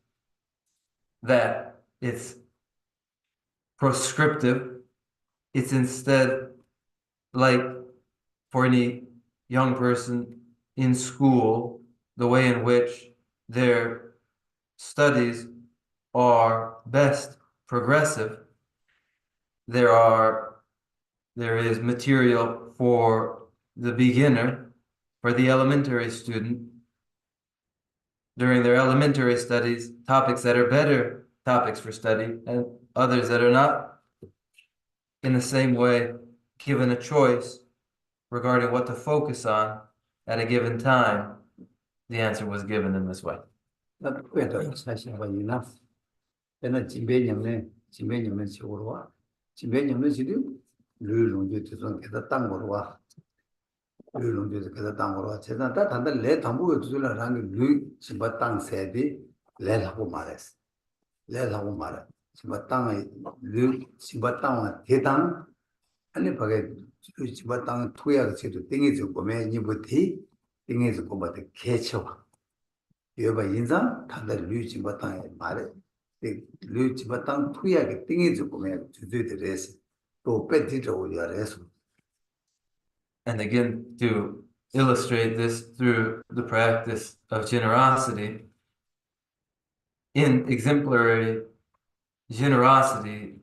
Speaker 1: that it's prescriptive. It's instead like for any young person in school, the way in which their studies are best progressive. There is material for the beginner, for the elementary student, during their elementary studies, topics that are better topics for study, and others that are not. In the same way, given a choice regarding what to focus on at a given time, the answer was given in this way.
Speaker 2: 나 그래도 사실 봐이나 내가 집에 냠네 치고로 와 집에 냠네 지도 르롱도 되선 게다 땅 거로 와 르롱도 게다 땅 거로 와 제가 다 단다 레 담보에 두들라라는 르 집에 땅 세디 레라고 말했어 레라고 말해 집에 땅에 르 집에 땅에 대당 아니 바게 집에 땅 투야가 제도 땡이지 보면 니부티 땡이지 보면 개쳐 여봐 인상 다들 류지 바탕에 말해 류지 바탕 투야게 땡이지 보면 주주들에서 또 빼지도 오려서
Speaker 1: And again, to illustrate this through the practice of generosity, in exemplary generosity,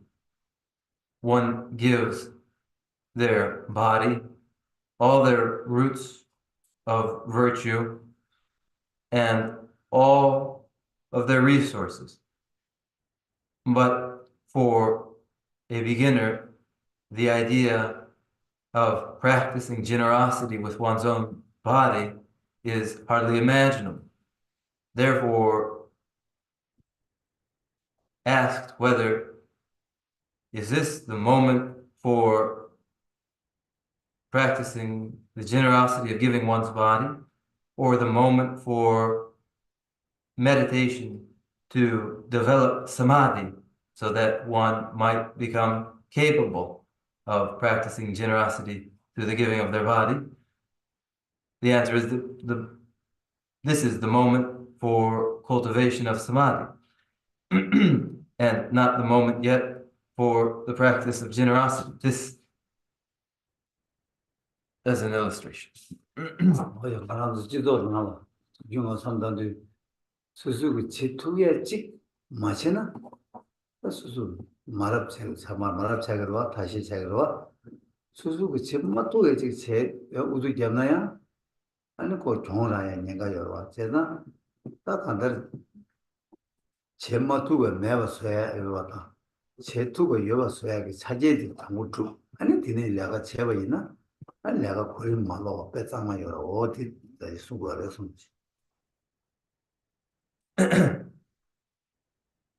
Speaker 1: one gives their body, all their roots of virtue, and all of their resources. But for a beginner, the idea of practicing generosity with one's own body is hardly imaginable. Therefore, asked whether is this the moment for practicing the generosity of giving one's body, or the moment for meditation to develop samadhi so that one might become capable of practicing generosity through the giving of their body? The answer is this is the moment for cultivation of samadhi and not the moment yet for the practice of generosity. This as an illustration.
Speaker 2: 뭐야 바람도 지도도 나와 중앙 삼단도 수수그 지투에 찍 마시나 수수 말합책으로 와 다시 책으로 와 수수그 집맛도 이제 제 우도 되나야 아니 그 종라야 내가 여러 와 제가 딱 한달 제마 두고 매버 쇠 이거다. 제 두고 여버 쇠가 차제지 당고주. 아니 디네 내가 제가 있나? 아니 내가 거의 말로 빼장만 여러 어디 수고를 했는지.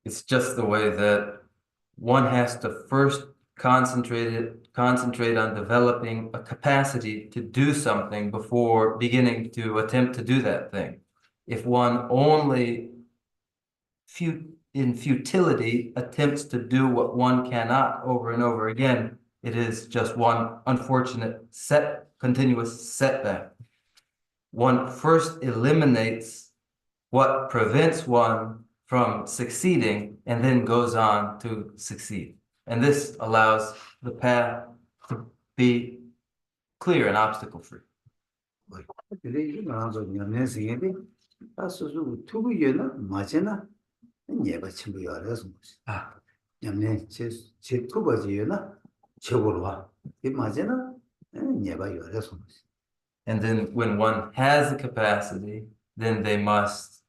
Speaker 1: It's just the way that one has to first concentrate on developing a capacity to do something before beginning to attempt to do that thing. If one only in futility attempts to do what one cannot over and over again, it is just one unfortunate continuous setback. One first eliminates what prevents one from succeeding and then goes on to succeed. And this allows the path to be clear and obstacle-free.
Speaker 2: 근데 이거는 연내생이 다수수 투구여나 맞잖아. 얘가 친구 열어서 아, 연내 제 투버지여나 저거로 와. 이 맞잖아. 얘가 열어서
Speaker 1: And then when one has the capacity, then they must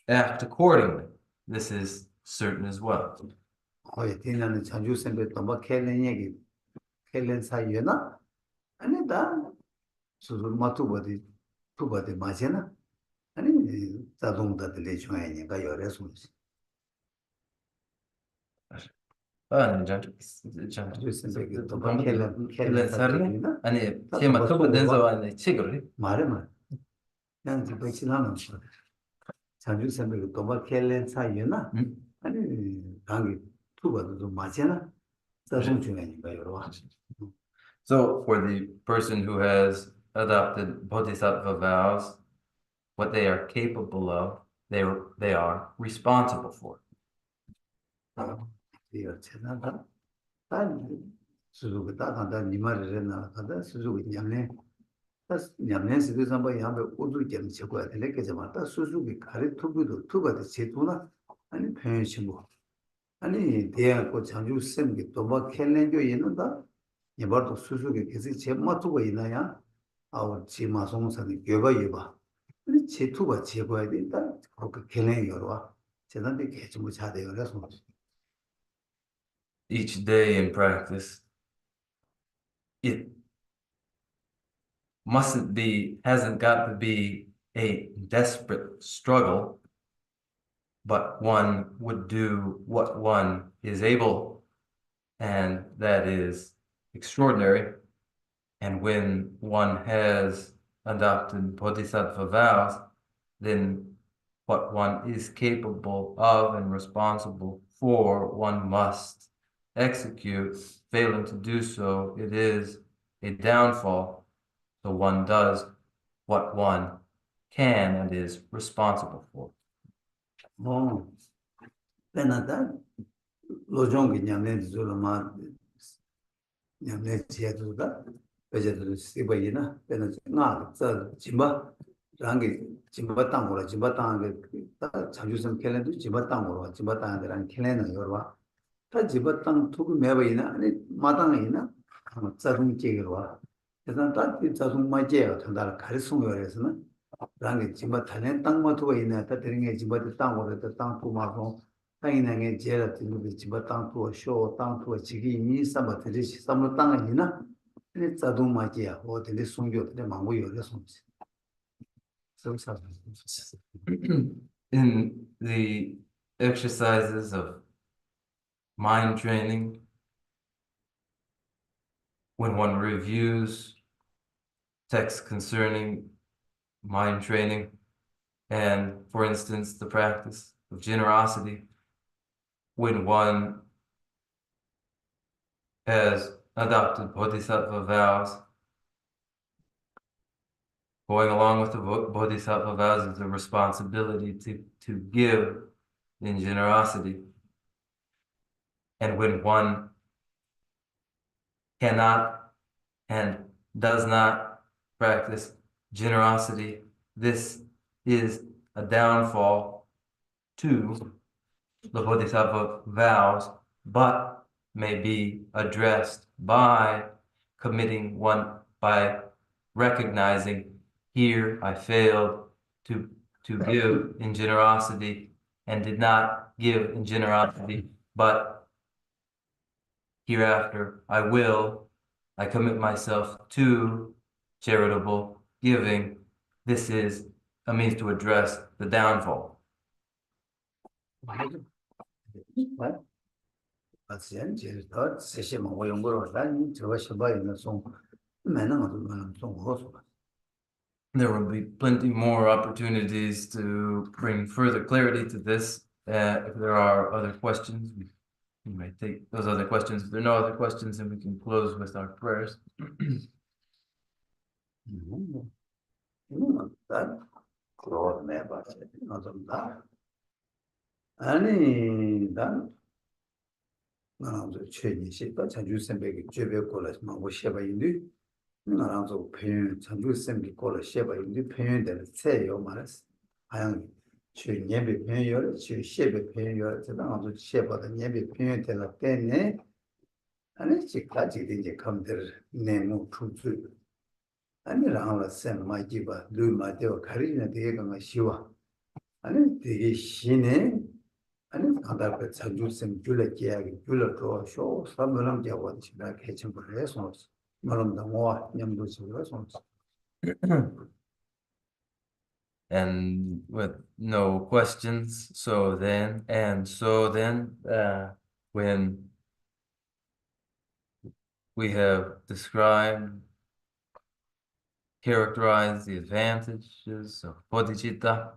Speaker 1: act accordingly. This is certain as well.
Speaker 2: 거의 뒤에는 자주 선배 또뭐 켈렌 얘기 켈렌 사이여나 아니다. 수수 마투버디 투버디 맞잖아. 아니 자동다들 중앙이니까 열어서
Speaker 1: 아니, 테마 투부 된서 아니 치거리.
Speaker 2: 말해. 그냥 집에 지나는 거. 자주 선배가 또뭐 켈렌 사이여나 아니 강기 투버도 좀 맞잖아. 자동 중앙이니까 여러
Speaker 1: So for the person who has adopted Bodhisattva vows, what they are capable of, they are responsible for.
Speaker 2: 이거 제나다. 단 수수가 다간다 니 말을 했나 가다 수수가 냠네. 냠네 수수가 뭐 양배 우주 점 제거야 될 게 맞다. 수수가 가리 투비도 투바도 제도나 아니 편시 뭐 아니 대학고 장주 쌤이 또뭐 켈렌조 있는다. 이번도 수수가 계속 제마 두고 있나야? 아우 지마송선이 여봐. 근데 제투가 제거야 된다. 그 켈렌 열어. 제단데 계속 뭐 자대요. 그래서
Speaker 1: Each day in practice, it hasn't got to be a desperate struggle, but one would do what one is able, and that is extraordinary. And when one has adopted Bodhisattva vows, then what one is capable of and responsible for, one must execute. Failing to do so, it is a downfall. So one does what one can and is responsible for.
Speaker 2: 배나다 로종기 냠내 줄마 냠내 지야도다 배제도 시바이나 배나 나저 짐바 랑기 짐바 땅으로 짐바 땅에 자주선 켈렌도 짐바 땅으로 짐바 땅에랑 켈렌은 여러와 다 짐바 땅 두고 매바이나 아니 마땅이나 자동 제거로 와 그래서 다 자동 마제가 된다 가르송요에서는 랑게 짐바 타는 땅 모두가 있나 다 드린 게 짐바 땅으로 땅 부마고 땅이나게 제라 드는 짐바 땅 투어 쇼 땅 투어 지기 이 삼바 드리시 삼로 땅은 있나 근데 자동 마제야 어디 송교들 망고 열어 송지
Speaker 1: In the exercises of mind training, when one reviews texts concerning mind training, and for instance, the practice of generosity, when one has adopted Bodhisattva vows, going along with the Bodhisattva vows is a responsibility to give in generosity. And when one cannot and does not practice generosity, this is a downfall to the Bodhisattva vows, but may be addressed by recognizing here I failed to give in generosity, and did not give in generosity, but hereafter I commit myself to charitable giving. This is a means to address the downfall.
Speaker 2: Right?
Speaker 1: There will be plenty more opportunities to bring further clarity to this. If there are other questions, we may take those other questions. If there are no other questions, then we can close with our prayers.
Speaker 2: 아니, 난 나랑도 최니시다 자주선배기 죄배고라서 뭐 쉐바인데 나랑도 편 자주선배 고라 쉐바인데 편인데 세요 말았어. 하양 최년배 편이요, 최셰배 편이요. 나랑도 쉐바다 년배 편인데라 때네. 아니 지까지 이제 감들 내모 투주. 아니랑라 선 마지바 루마데오 가리나 되게가 쉬워. 아니 되게 신네. 아니 가다가 자주선 줄에 계약이 줄어도 쇼 사람을 잡고 집에 개침을 해서 말은다 뭐 냠도식으로 해서
Speaker 1: And with no questions, so then, when we have described, characterized the advantages of bodhicitta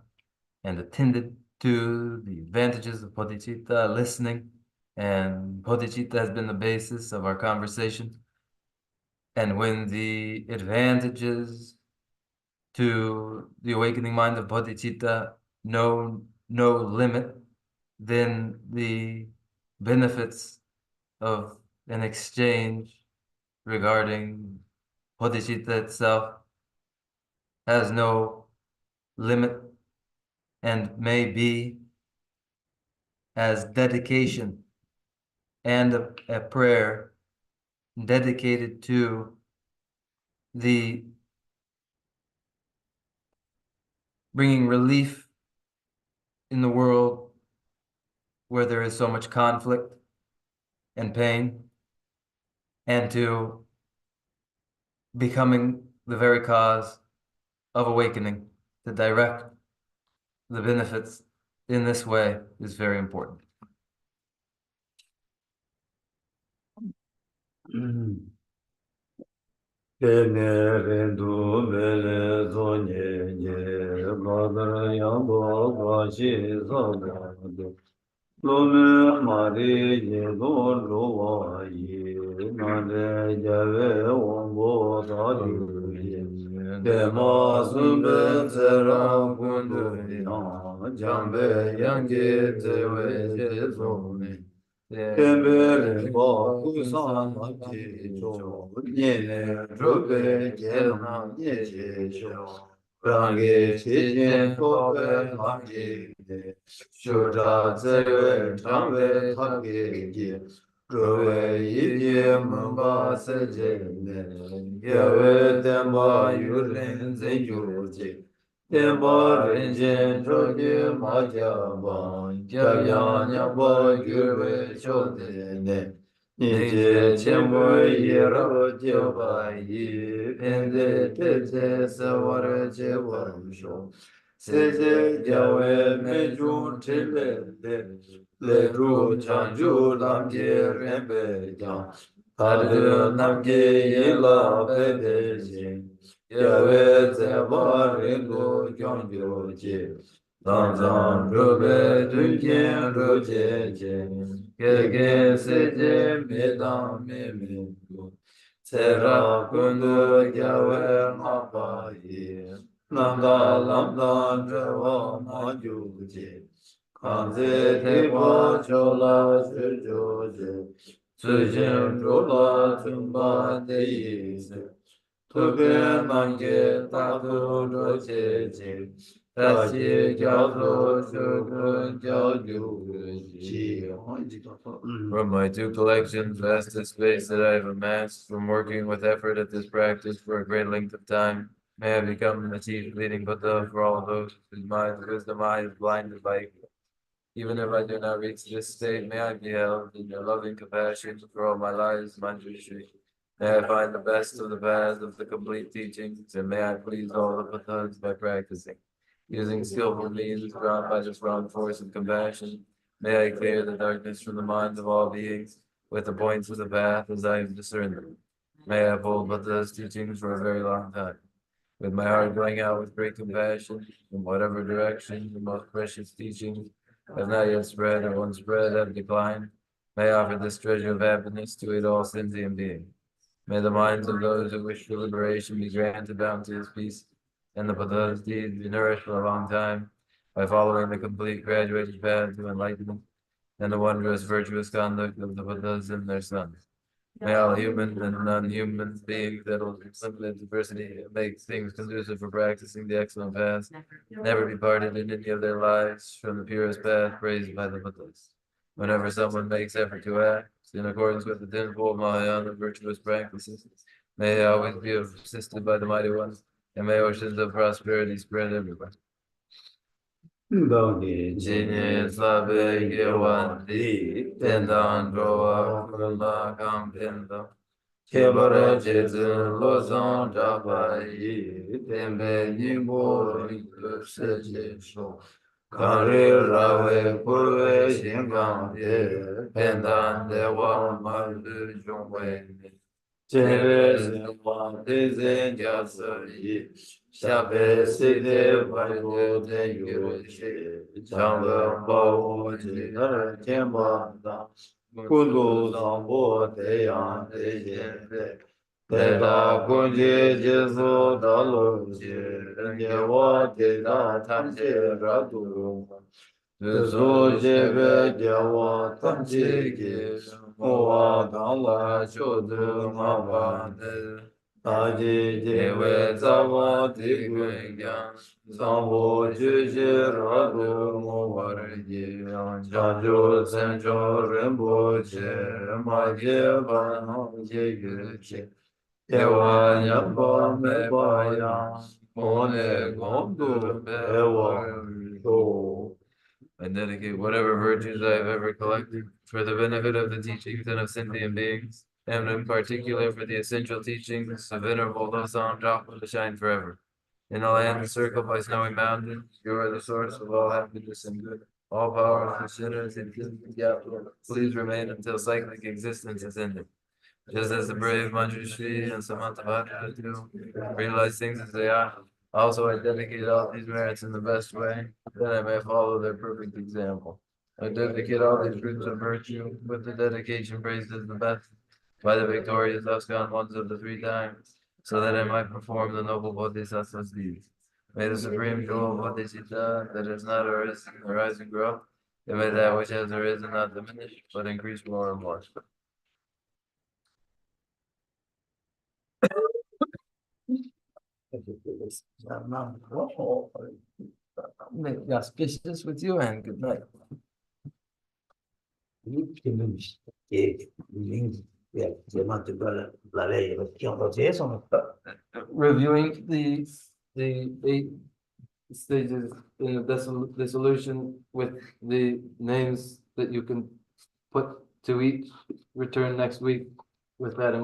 Speaker 1: and attended to the advantages of bodhicitta, listening, and bodhicitta has been the basis of our conversation. And when the advantages to the awakening mind of bodhicitta know no limit, then the benefits of an exchange regarding bodhicitta itself has no limit and may be as dedication and a prayer dedicated to the bringing relief in the world where there is so much conflict and pain, and to becoming the very cause of awakening, to direct the benefits in this way is very important.
Speaker 2: Lome mare ye do lo ye mare jave ombo da ye de ma zumbe zera kundu ya jambe yange zewe je zone tembe ba kusan ma je jo nye ne robe je na nye je jo range che jen tobe ma je Shudra Zewe Tambe Tage Ye Drove Ye Mamba Seje Ne Yawe Demba Yurin Zenju Je Demba Rinjen Choge Majaba Jaya Nyamba Yurve Chode Ne Nije Chembo Yero Jeba Ye Pende Tete Sawara Jeba Sho Seje Jawe Mejun Tile Le Ru Chanju Lamje Rembe Jan Tadu Namge Yela Bebe Jin Yawe Zeba Ringo Gyongyo Je Danzan Rube Dunjen Ruje Je Gege Seje Medam Meme Sera Kundu Jawe Mapa Ye Nanda Lambda Java Majuji Kanze Deva Chola Sujoje Sujin Chola Tumba Deise Tuke Mange Tatu Roche Tachi Jazo Shukun Jajuji From my two collections, vast space that I have amassed from working with effort at this practice for a great length of time, may I become the chief leading Buddha for all those whose minds wisdom eyes blinded by
Speaker 1: Even if I do not reach this state, may I be held in your loving compassion for all my lives, Manjushri. May I find the best of the paths of the complete teachings, and may I please all the Buddhas by practicing. Using skillful means drawn by the strong force of compassion, may I clear the darkness from the minds of all beings with the points of the path as I have discerned them. May I uphold Buddha's teachings for a very long time. With my heart going out with great compassion in whatever direction the most precious teachings have not yet spread or once spread have declined, may I offer this treasure of happiness to aid all sentient beings. May the minds of those who wish for liberation be granted bounteous peace, and the Buddha's deeds be nourished for a long time by following the complete graduated path to enlightenment and the wondrous virtuous conduct of the Buddhas and their sons. May all human and non-human beings that will limited diversity make things conducive for practicing the excellent path, never be parted in any of their lives from the purest path praised by the Buddhas. Whenever someone makes effort to act in accordance with the tenfold Mahayana virtuous practices, may they always be assisted by the mighty ones, and may oceans of prosperity spread everywhere. Genius labe gewandi, tendan droa kurma kampinda. Kebara jezun lozon jabayi, tembe nimbo rindu sejesho. Kanri rawe kurwe shingande, pendan dewa mandu jungwe. Jere zewa dezen jasayi, shabe sede vayo de yurche, jangwe bawo jinar kemba da, kundu zambo deyan dejen. Teta kunje jesu dalo je, nyewa teta tamche radu. Tezo jebe dewa tamche ge, mowa dangla chodu maba de. Taji jewe zawa tigwe gyan, zambo juje radu mowar ye. Chanjo senjo rembo che, ma je bano je ge. Ewa nyamba meba yang, mone gondu ewa do. I dedicate whatever virtues I have ever collected for the benefit of the teachings and of sentient beings, and in particular for the essential teachings of Venerable Losang Drapa to shine forever. In a land encircled by snowy mountains, you are the source of all happiness and good. All power for sinners and please remain until cyclic existence is ended. Just as the brave Manjushri and Samantabhadra do, realize things as they are. Also, I dedicate all these merits in the best way, that I may follow their perfect example. I dedicate all these fruits of virtue with the dedication praised as the best by the victorious Askan ones of the three times, so that I might perform the noble Bodhisattva's deeds. May the supreme jewel of Bodhisattva that has not arisen arise and grow, and may that which has arisen not diminish, but increase more and more. May it be auspicious with you and good night. Reviewing the 8 stages in the dissolution with the names that you can put to each, return next week with that in